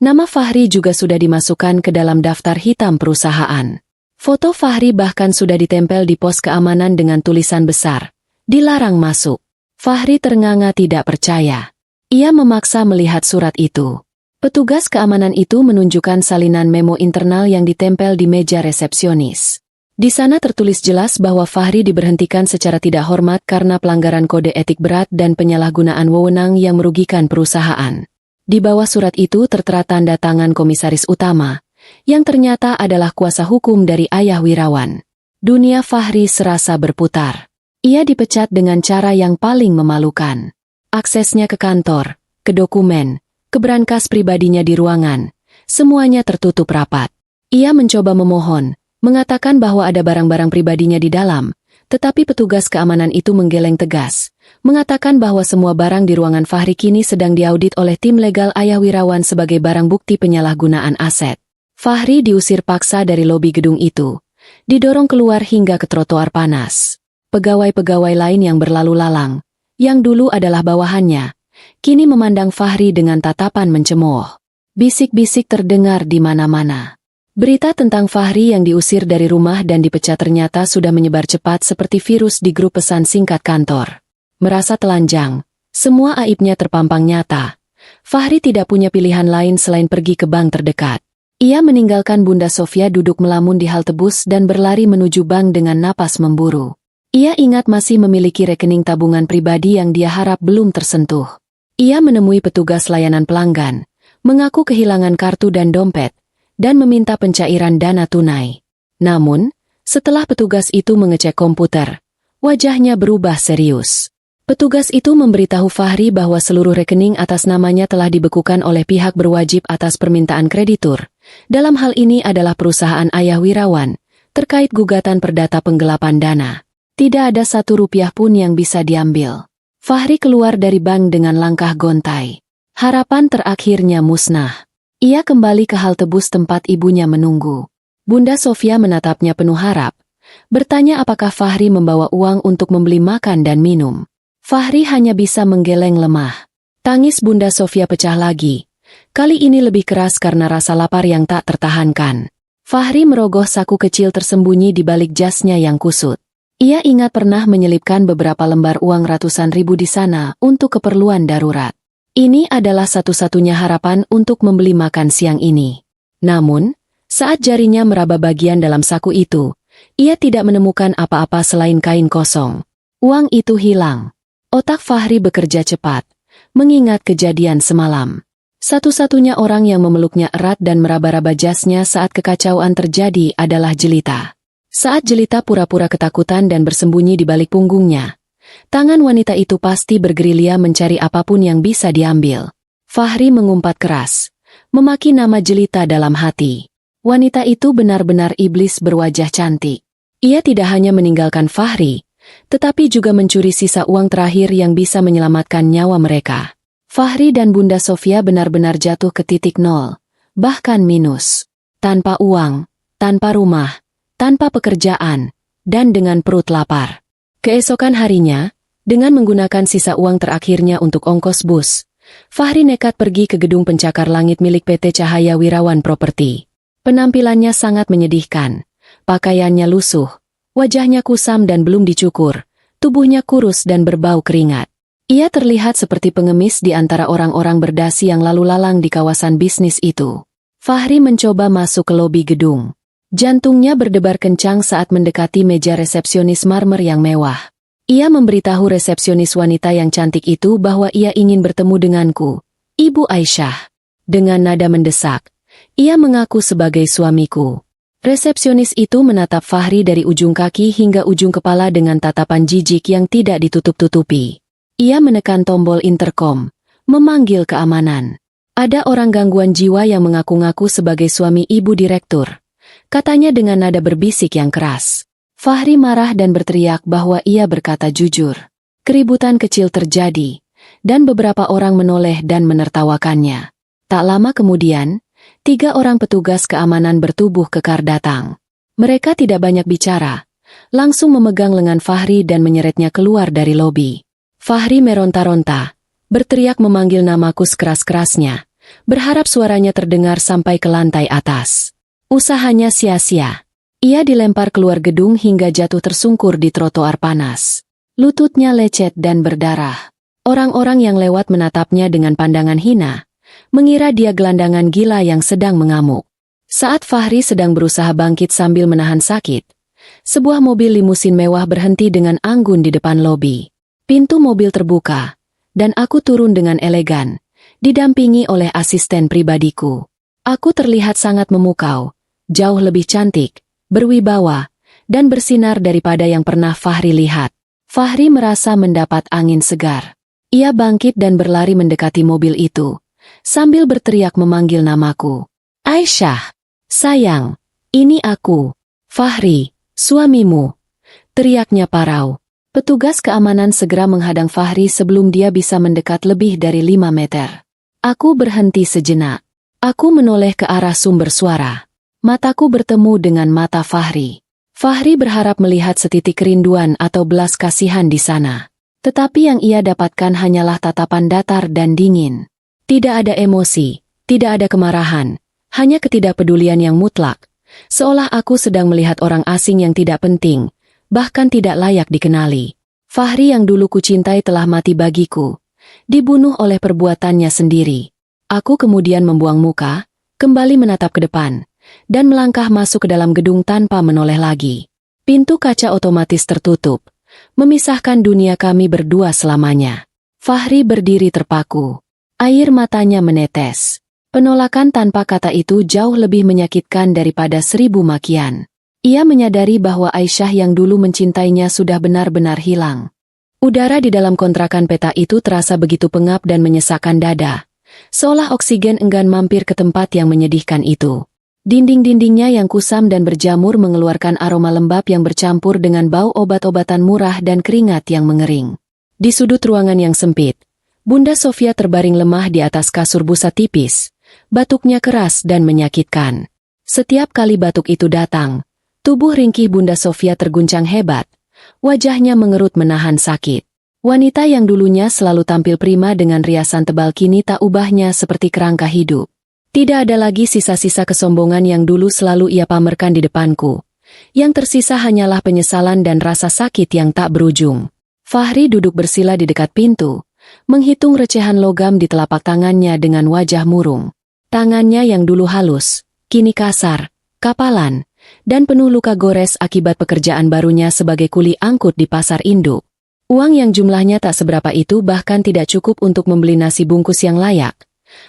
nama Fahri juga sudah dimasukkan ke dalam daftar hitam perusahaan. Foto Fahri bahkan sudah ditempel di pos keamanan dengan tulisan besar, "Dilarang masuk." Fahri ternganga tidak percaya. Ia memaksa melihat surat itu. Petugas keamanan itu menunjukkan salinan memo internal yang ditempel di meja resepsionis. Di sana tertulis jelas bahwa Fahri diberhentikan secara tidak hormat karena pelanggaran kode etik berat dan penyalahgunaan wewenang yang merugikan perusahaan. Di bawah surat itu tertera tanda tangan komisaris utama, yang ternyata adalah kuasa hukum dari ayah Wirawan. Dunia Fahri serasa berputar. Ia dipecat dengan cara yang paling memalukan. Aksesnya ke kantor, ke dokumen, ke berangkas pribadinya di ruangan, semuanya tertutup rapat. Ia mencoba memohon, mengatakan bahwa ada barang-barang pribadinya di dalam, tetapi petugas keamanan itu menggeleng tegas, mengatakan bahwa semua barang di ruangan Fahri kini sedang diaudit oleh tim legal ayah Wirawan sebagai barang bukti penyalahgunaan aset. Fahri diusir paksa dari lobi gedung itu, didorong keluar hingga ke trotoar panas. Pegawai-pegawai lain yang berlalu lalang, yang dulu adalah bawahannya, kini memandang Fahri dengan tatapan mencemooh. Bisik-bisik terdengar di mana-mana. Berita tentang Fahri yang diusir dari rumah dan dipecat ternyata sudah menyebar cepat seperti virus di grup pesan singkat kantor. Merasa telanjang, semua aibnya terpampang nyata. Fahri tidak punya pilihan lain selain pergi ke bank terdekat. Ia meninggalkan Bunda Sofia duduk melamun di halte bus dan berlari menuju bank dengan napas memburu. Ia ingat masih memiliki rekening tabungan pribadi yang dia harap belum tersentuh. Ia menemui petugas layanan pelanggan, mengaku kehilangan kartu dan dompet, dan meminta pencairan dana tunai. Namun, setelah petugas itu mengecek komputer, wajahnya berubah serius. Petugas itu memberitahu Fahri bahwa seluruh rekening atas namanya telah dibekukan oleh pihak berwajib atas permintaan kreditur. Dalam hal ini adalah perusahaan ayah Wirawan, terkait gugatan perdata penggelapan dana. Tidak ada Rp1 pun yang bisa diambil. Fahri keluar dari bank dengan langkah gontai. Harapan terakhirnya musnah. Ia kembali ke halte bus tempat ibunya menunggu. Bunda Sofia menatapnya penuh harap, bertanya apakah Fahri membawa uang untuk membeli makan dan minum. Fahri hanya bisa menggeleng lemah. Tangis Bunda Sofia pecah lagi. Kali ini lebih keras karena rasa lapar yang tak tertahankan. Fahri merogoh saku kecil tersembunyi di balik jasnya yang kusut. Ia ingat pernah menyelipkan beberapa lembar uang ratusan ribu di sana untuk keperluan darurat. Ini adalah satu-satunya harapan untuk membeli makan siang ini. Namun, saat jarinya meraba bagian dalam saku itu, ia tidak menemukan apa-apa selain kain kosong. Uang itu hilang. Otak Fahri bekerja cepat, mengingat kejadian semalam. Satu-satunya orang yang memeluknya erat dan meraba-raba jasnya saat kekacauan terjadi adalah Jelita. Saat Jelita pura-pura ketakutan dan bersembunyi di balik punggungnya, tangan wanita itu pasti bergerilya mencari apapun yang bisa diambil. Fahri mengumpat keras, memaki nama Jelita dalam hati. Wanita itu benar-benar iblis berwajah cantik. Ia tidak hanya meninggalkan Fahri, tetapi juga mencuri sisa uang terakhir yang bisa menyelamatkan nyawa mereka. Fahri dan Bunda Sofia benar-benar jatuh ke titik nol, bahkan minus. Tanpa uang, tanpa rumah, tanpa pekerjaan, dan dengan perut lapar. Keesokan harinya, dengan menggunakan sisa uang terakhirnya untuk ongkos bus, Fahri nekat pergi ke gedung pencakar langit milik PT Cahaya Wirawan Properti. Penampilannya sangat menyedihkan, pakaiannya lusuh, wajahnya kusam dan belum dicukur, tubuhnya kurus dan berbau keringat. Ia terlihat seperti pengemis di antara orang-orang berdasi yang lalu lalang di kawasan bisnis itu. Fahri mencoba masuk ke lobi gedung. Jantungnya berdebar kencang saat mendekati meja resepsionis marmer yang mewah. Ia memberitahu resepsionis wanita yang cantik itu bahwa ia ingin bertemu denganku, Ibu Aisyah. Dengan nada mendesak, ia mengaku sebagai suamiku. Resepsionis itu menatap Fahri dari ujung kaki hingga ujung kepala dengan tatapan jijik yang tidak ditutup-tutupi. Ia menekan tombol interkom, memanggil keamanan. Ada orang gangguan jiwa yang mengaku-ngaku sebagai suami ibu direktur. Katanya dengan nada berbisik yang keras. Fahri marah dan berteriak bahwa ia berkata jujur. Keributan kecil terjadi, dan beberapa orang menoleh dan menertawakannya. Tak lama kemudian, 3 orang petugas keamanan bertubuh kekar datang. Mereka tidak banyak bicara, langsung memegang lengan Fahri dan menyeretnya keluar dari lobi. Fahri meronta-ronta, berteriak memanggil namaku sekeras-kerasnya, berharap suaranya terdengar sampai ke lantai atas. Usahanya sia-sia. Ia dilempar keluar gedung hingga jatuh tersungkur di trotoar panas. Lututnya lecet dan berdarah. Orang-orang yang lewat menatapnya dengan pandangan hina, mengira dia gelandangan gila yang sedang mengamuk. Saat Fahri sedang berusaha bangkit sambil menahan sakit, sebuah mobil limusin mewah berhenti dengan anggun di depan lobi. Pintu mobil terbuka, dan aku turun dengan elegan, didampingi oleh asisten pribadiku. Aku terlihat sangat memukau, jauh lebih cantik, berwibawa, dan bersinar daripada yang pernah Fahri lihat. Fahri merasa mendapat angin segar. Ia bangkit dan berlari mendekati mobil itu, sambil berteriak memanggil namaku. Aisyah, sayang, ini aku, Fahri, suamimu, teriaknya parau. Petugas keamanan segera menghadang Fahri sebelum dia bisa mendekat lebih dari 5 meter. Aku berhenti sejenak. Aku menoleh ke arah sumber suara. Mataku bertemu dengan mata Fahri. Fahri berharap melihat setitik kerinduan atau belas kasihan di sana. Tetapi yang ia dapatkan hanyalah tatapan datar dan dingin. Tidak ada emosi, tidak ada kemarahan, hanya ketidakpedulian yang mutlak. Seolah aku sedang melihat orang asing yang tidak penting, bahkan tidak layak dikenali. Fahri yang dulu kucintai telah mati bagiku, dibunuh oleh perbuatannya sendiri. Aku kemudian membuang muka, kembali menatap ke depan, dan melangkah masuk ke dalam gedung tanpa menoleh lagi. Pintu kaca otomatis tertutup, memisahkan dunia kami berdua selamanya. Fahri berdiri terpaku. Air matanya menetes. Penolakan tanpa kata itu jauh lebih menyakitkan daripada 1000 makian. Ia menyadari bahwa Aisyah yang dulu mencintainya sudah benar-benar hilang. Udara di dalam kontrakan peta itu terasa begitu pengap dan menyesakkan dada, seolah oksigen enggan mampir ke tempat yang menyedihkan itu. Dinding-dindingnya yang kusam dan berjamur mengeluarkan aroma lembab yang bercampur dengan bau obat-obatan murah dan keringat yang mengering. Di sudut ruangan yang sempit, Bunda Sofia terbaring lemah di atas kasur busa tipis, batuknya keras dan menyakitkan. Setiap kali batuk itu datang, tubuh ringkih Bunda Sofia terguncang hebat, wajahnya mengerut menahan sakit. Wanita yang dulunya selalu tampil prima dengan riasan tebal kini tak ubahnya seperti kerangka hidup. Tidak ada lagi sisa-sisa kesombongan yang dulu selalu ia pamerkan di depanku. Yang tersisa hanyalah penyesalan dan rasa sakit yang tak berujung. Fahri duduk bersila di dekat pintu, menghitung recehan logam di telapak tangannya dengan wajah murung. Tangannya yang dulu halus, kini kasar, kapalan, dan penuh luka gores akibat pekerjaan barunya sebagai kuli angkut di pasar induk. Uang yang jumlahnya tak seberapa itu bahkan tidak cukup untuk membeli nasi bungkus yang layak,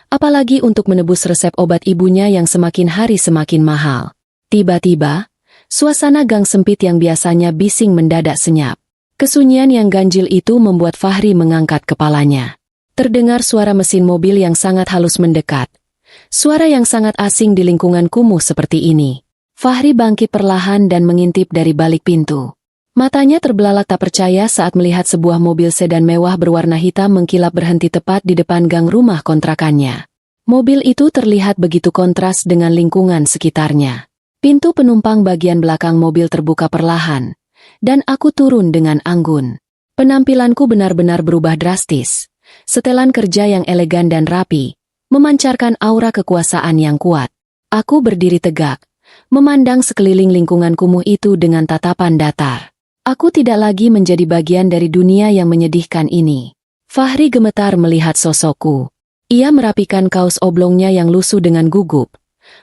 apalagi untuk menebus resep obat ibunya yang semakin hari semakin mahal. Tiba-tiba, suasana gang sempit yang biasanya bising mendadak senyap. Kesunyian yang ganjil itu membuat Fahri mengangkat kepalanya. Terdengar suara mesin mobil yang sangat halus mendekat. Suara yang sangat asing di lingkungan kumuh seperti ini. Fahri bangkit perlahan dan mengintip dari balik pintu. Matanya terbelalak tak percaya saat melihat sebuah mobil sedan mewah berwarna hitam mengkilap berhenti tepat di depan gang rumah kontrakannya. Mobil itu terlihat begitu kontras dengan lingkungan sekitarnya. Pintu penumpang bagian belakang mobil terbuka perlahan, dan aku turun dengan anggun. Penampilanku benar-benar berubah drastis. Setelan kerja yang elegan dan rapi, memancarkan aura kekuasaan yang kuat. Aku berdiri tegak, memandang sekeliling lingkungan kumuh itu dengan tatapan datar. Aku tidak lagi menjadi bagian dari dunia yang menyedihkan ini. Fahri gemetar melihat sosokku. Ia merapikan kaos oblongnya yang lusuh dengan gugup,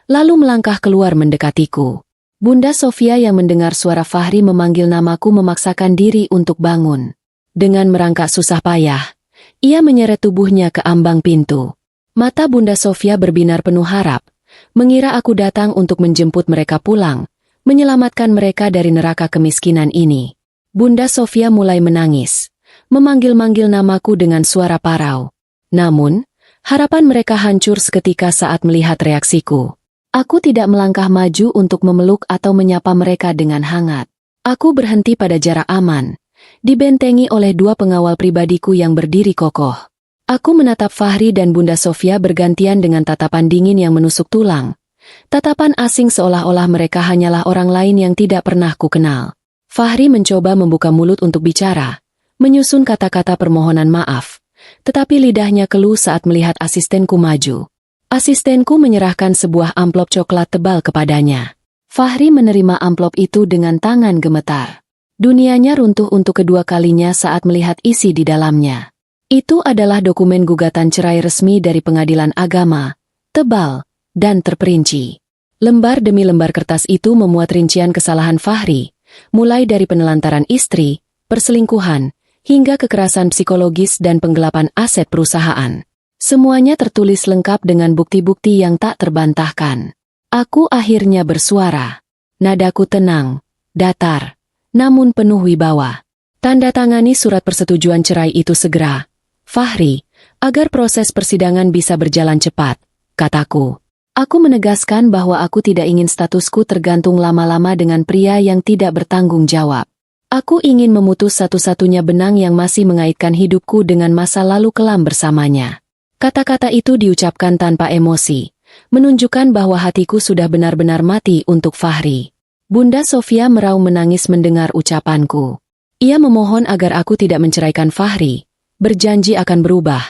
lalu melangkah keluar mendekatiku. Bunda Sofia yang mendengar suara Fahri memanggil namaku memaksakan diri untuk bangun. Dengan merangkak susah payah, ia menyeret tubuhnya ke ambang pintu. Mata Bunda Sofia berbinar penuh harap, mengira aku datang untuk menjemput mereka pulang, menyelamatkan mereka dari neraka kemiskinan ini. Bunda Sofia mulai menangis, memanggil-manggil namaku dengan suara parau. Namun, harapan mereka hancur seketika saat melihat reaksiku. Aku tidak melangkah maju untuk memeluk atau menyapa mereka dengan hangat. Aku berhenti pada jarak aman, dibentengi oleh 2 pengawal pribadiku yang berdiri kokoh. Aku menatap Fahri dan Bunda Sofia bergantian dengan tatapan dingin yang menusuk tulang. Tatapan asing seolah-olah mereka hanyalah orang lain yang tidak pernah kukenal. Fahri mencoba membuka mulut untuk bicara, menyusun kata-kata permohonan maaf, tetapi lidahnya keluh saat melihat asistenku maju. Asistenku menyerahkan sebuah amplop coklat tebal kepadanya. Fahri menerima amplop itu dengan tangan gemetar. Dunianya runtuh untuk kedua kalinya saat melihat isi di dalamnya. Itu adalah dokumen gugatan cerai resmi dari pengadilan agama, tebal, dan terperinci. Lembar demi lembar kertas itu memuat rincian kesalahan Fahri, mulai dari penelantaran istri, perselingkuhan, hingga kekerasan psikologis dan penggelapan aset perusahaan. Semuanya tertulis lengkap dengan bukti-bukti yang tak terbantahkan. Aku akhirnya bersuara. Nadaku tenang, datar, namun penuh wibawa. Tanda tangani surat persetujuan cerai itu segera, Fahri, agar proses persidangan bisa berjalan cepat, kataku. Aku menegaskan bahwa aku tidak ingin statusku tergantung lama-lama dengan pria yang tidak bertanggung jawab. Aku ingin memutus satu-satunya benang yang masih mengaitkan hidupku dengan masa lalu kelam bersamanya. Kata-kata itu diucapkan tanpa emosi, menunjukkan bahwa hatiku sudah benar-benar mati untuk Fahri. Bunda Sofia meraung menangis mendengar ucapanku. Ia memohon agar aku tidak menceraikan Fahri, berjanji akan berubah,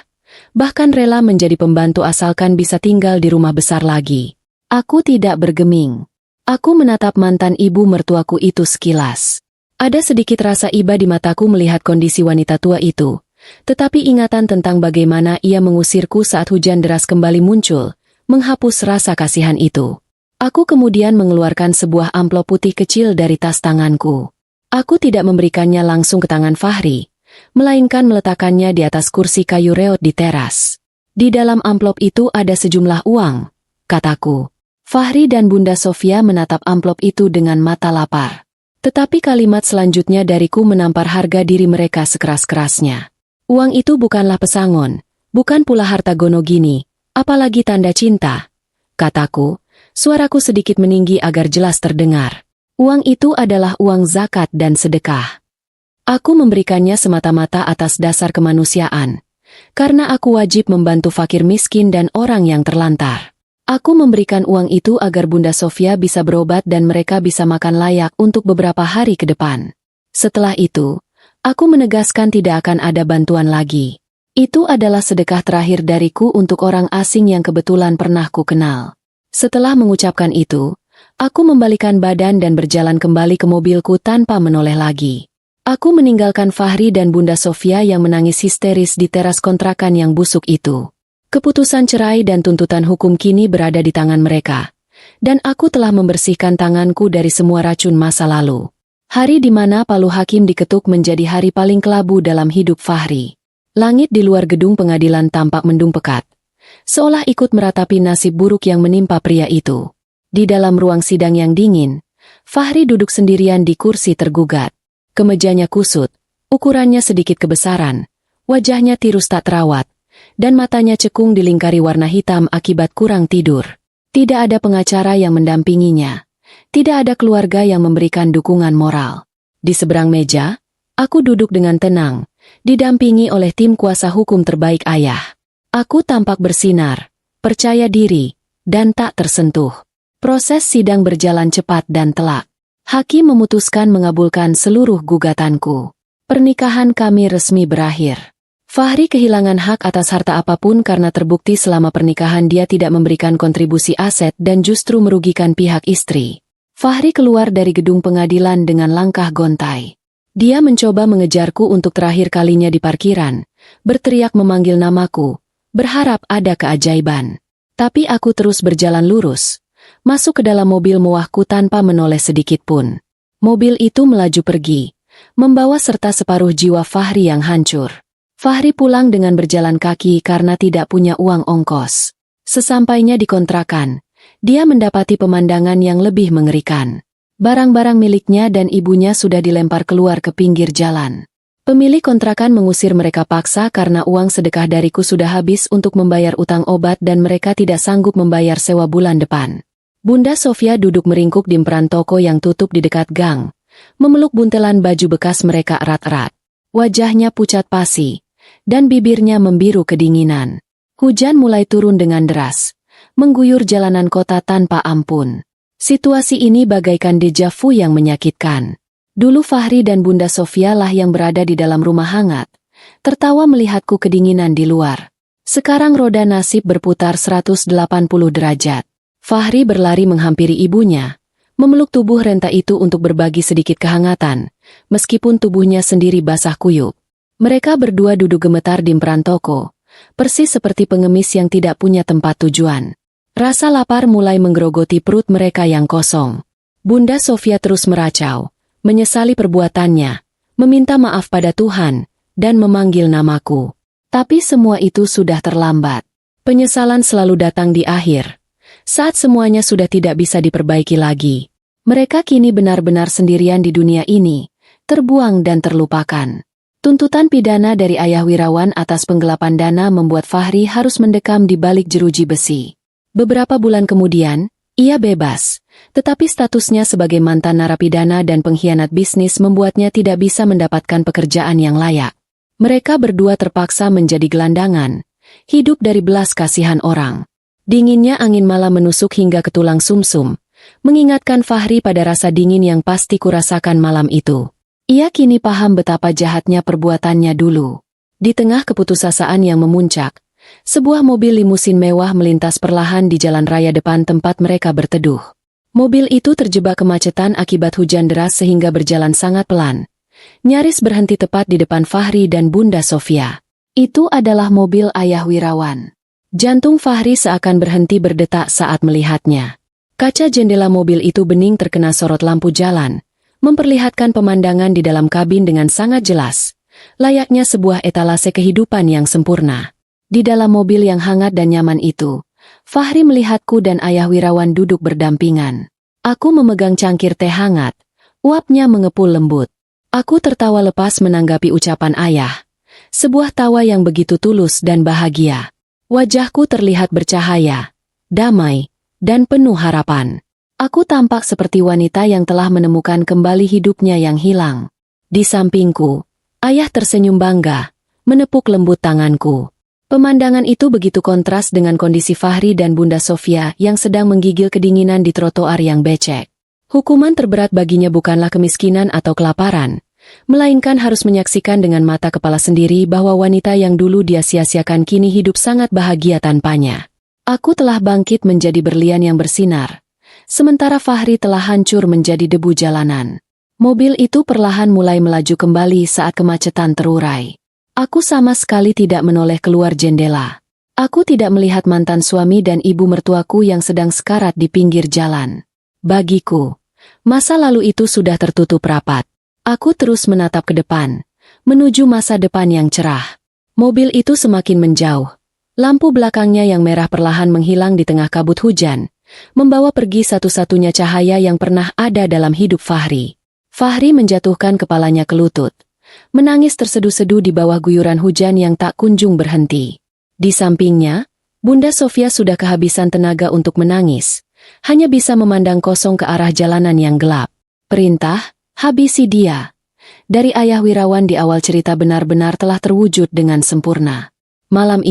bahkan rela menjadi pembantu asalkan bisa tinggal di rumah besar lagi. Aku tidak bergeming. Aku menatap mantan ibu mertuaku itu sekilas. Ada sedikit rasa iba di mataku melihat kondisi wanita tua itu, tetapi ingatan tentang bagaimana ia mengusirku saat hujan deras kembali muncul, menghapus rasa kasihan itu. Aku kemudian mengeluarkan sebuah amplop putih kecil dari tas tanganku. Aku tidak memberikannya langsung ke tangan Fahri, melainkan meletakkannya di atas kursi kayu reot di teras. Di dalam amplop itu ada sejumlah uang, kataku. Fahri dan Bunda Sofia menatap amplop itu dengan mata lapar. Tetapi kalimat selanjutnya dariku menampar harga diri mereka sekeras-kerasnya. Uang itu bukanlah pesangon, bukan pula harta gonogini, apalagi tanda cinta, kataku, suaraku sedikit meninggi agar jelas terdengar. Uang itu adalah uang zakat dan sedekah. Aku memberikannya semata-mata atas dasar kemanusiaan, karena aku wajib membantu fakir miskin dan orang yang terlantar. Aku memberikan uang itu agar Bunda Sofia bisa berobat dan mereka bisa makan layak untuk beberapa hari ke depan. Setelah itu, aku menegaskan tidak akan ada bantuan lagi. Itu adalah sedekah terakhir dariku untuk orang asing yang kebetulan pernah ku kenal. Setelah mengucapkan itu, aku membalikan badan dan berjalan kembali ke mobilku tanpa menoleh lagi. Aku meninggalkan Fahri dan Bunda Sofia yang menangis histeris di teras kontrakan yang busuk itu. Keputusan cerai dan tuntutan hukum kini berada di tangan mereka, dan aku telah membersihkan tanganku dari semua racun masa lalu. Hari di mana palu hakim diketuk menjadi hari paling kelabu dalam hidup Fahri. Langit di luar gedung pengadilan tampak mendung pekat, seolah ikut meratapi nasib buruk yang menimpa pria itu. Di dalam ruang sidang yang dingin, Fahri duduk sendirian di kursi tergugat. Kemejanya kusut, ukurannya sedikit kebesaran, wajahnya tirus tak terawat, dan matanya cekung dilingkari warna hitam akibat kurang tidur. Tidak ada pengacara yang mendampinginya. Tidak ada keluarga yang memberikan dukungan moral. Di seberang meja, aku duduk dengan tenang, didampingi oleh tim kuasa hukum terbaik ayah. Aku tampak bersinar, percaya diri, dan tak tersentuh. Proses sidang berjalan cepat dan telak. Hakim memutuskan mengabulkan seluruh gugatanku. Pernikahan kami resmi berakhir. Fahri kehilangan hak atas harta apapun karena terbukti selama pernikahan dia tidak memberikan kontribusi aset dan justru merugikan pihak istri. Fahri keluar dari gedung pengadilan dengan langkah gontai. Dia mencoba mengejarku untuk terakhir kalinya di parkiran, berteriak memanggil namaku, berharap ada keajaiban. Tapi aku terus berjalan lurus, masuk ke dalam mobil mewahku tanpa menoleh sedikit pun. Mobil itu melaju pergi, membawa serta separuh jiwa Fahri yang hancur. Fahri pulang dengan berjalan kaki karena tidak punya uang ongkos. Sesampainya di kontrakan, dia mendapati pemandangan yang lebih mengerikan. Barang-barang miliknya dan ibunya sudah dilempar keluar ke pinggir jalan. Pemilik kontrakan mengusir mereka paksa karena uang sedekah dariku sudah habis untuk membayar utang obat dan mereka tidak sanggup membayar sewa bulan depan. Bunda Sofia duduk meringkuk di emperan toko yang tutup di dekat gang, memeluk buntelan baju bekas mereka erat-erat. Wajahnya pucat pasi, dan bibirnya membiru kedinginan. Hujan mulai turun dengan deras, mengguyur jalanan kota tanpa ampun. Situasi ini bagaikan deja vu yang menyakitkan. Dulu Fahri dan Bunda Sofia lah yang berada di dalam rumah hangat, tertawa melihatku kedinginan di luar. Sekarang roda nasib berputar 180 derajat. Fahri berlari menghampiri ibunya, memeluk tubuh renta itu untuk berbagi sedikit kehangatan, meskipun tubuhnya sendiri basah kuyup. Mereka berdua duduk gemetar di emperan toko, persis seperti pengemis yang tidak punya tempat tujuan. Rasa lapar mulai menggerogoti perut mereka yang kosong. Bunda Sofia terus meracau, menyesali perbuatannya, meminta maaf pada Tuhan, dan memanggil namaku. Tapi semua itu sudah terlambat. Penyesalan selalu datang di akhir, saat semuanya sudah tidak bisa diperbaiki lagi. Mereka kini benar-benar sendirian di dunia ini, terbuang dan terlupakan. Tuntutan pidana dari ayah Wirawan atas penggelapan dana membuat Fahri harus mendekam di balik jeruji besi. Beberapa bulan kemudian, ia bebas, tetapi statusnya sebagai mantan narapidana dan pengkhianat bisnis membuatnya tidak bisa mendapatkan pekerjaan yang layak. Mereka berdua terpaksa menjadi gelandangan, hidup dari belas kasihan orang. Dinginnya angin malam menusuk hingga ke tulang sumsum, mengingatkan Fahri pada rasa dingin yang pasti kurasakan malam itu. Ia kini paham betapa jahatnya perbuatannya dulu. Di tengah keputusasaan yang memuncak, sebuah mobil limusin mewah melintas perlahan di jalan raya depan tempat mereka berteduh. Mobil itu terjebak kemacetan akibat hujan deras sehingga berjalan sangat pelan. Nyaris berhenti tepat di depan Fahri dan Bunda Sofia. Itu adalah mobil ayah Wirawan. Jantung Fahri seakan berhenti berdetak saat melihatnya. Kaca jendela mobil itu bening terkena sorot lampu jalan, memperlihatkan pemandangan di dalam kabin dengan sangat jelas, layaknya sebuah etalase kehidupan yang sempurna. Di dalam mobil yang hangat dan nyaman itu, Fahri melihatku dan ayah Wirawan duduk berdampingan. Aku memegang cangkir teh hangat, uapnya mengepul lembut. Aku tertawa lepas menanggapi ucapan ayah, sebuah tawa yang begitu tulus dan bahagia. Wajahku terlihat bercahaya, damai, dan penuh harapan. Aku tampak seperti wanita yang telah menemukan kembali hidupnya yang hilang. Di sampingku, ayah tersenyum bangga, menepuk lembut tanganku. Pemandangan itu begitu kontras dengan kondisi Fahri dan Bunda Sofia yang sedang menggigil kedinginan di trotoar yang becek. Hukuman terberat baginya bukanlah kemiskinan atau kelaparan, melainkan harus menyaksikan dengan mata kepala sendiri bahwa wanita yang dulu dia sia-siakan kini hidup sangat bahagia tanpanya. Aku telah bangkit menjadi berlian yang bersinar, sementara Fahri telah hancur menjadi debu jalanan. Mobil itu perlahan mulai melaju kembali saat kemacetan terurai. Aku sama sekali tidak menoleh keluar jendela. Aku tidak melihat mantan suami dan ibu mertuaku yang sedang sekarat di pinggir jalan. Bagiku, masa lalu itu sudah tertutup rapat. Aku terus menatap ke depan, menuju masa depan yang cerah. Mobil itu semakin menjauh. Lampu belakangnya yang merah perlahan menghilang di tengah kabut hujan, membawa pergi satu-satunya cahaya yang pernah ada dalam hidup Fahri. Fahri menjatuhkan kepalanya ke lutut, menangis terseduh-seduh di bawah guyuran hujan yang tak kunjung berhenti. Di sampingnya, Bunda Sofia sudah kehabisan tenaga untuk menangis, hanya bisa memandang kosong ke arah jalanan yang gelap. Perintah, habisi dia, dari ayah Wirawan di awal cerita benar-benar telah terwujud dengan sempurna. Malam itu,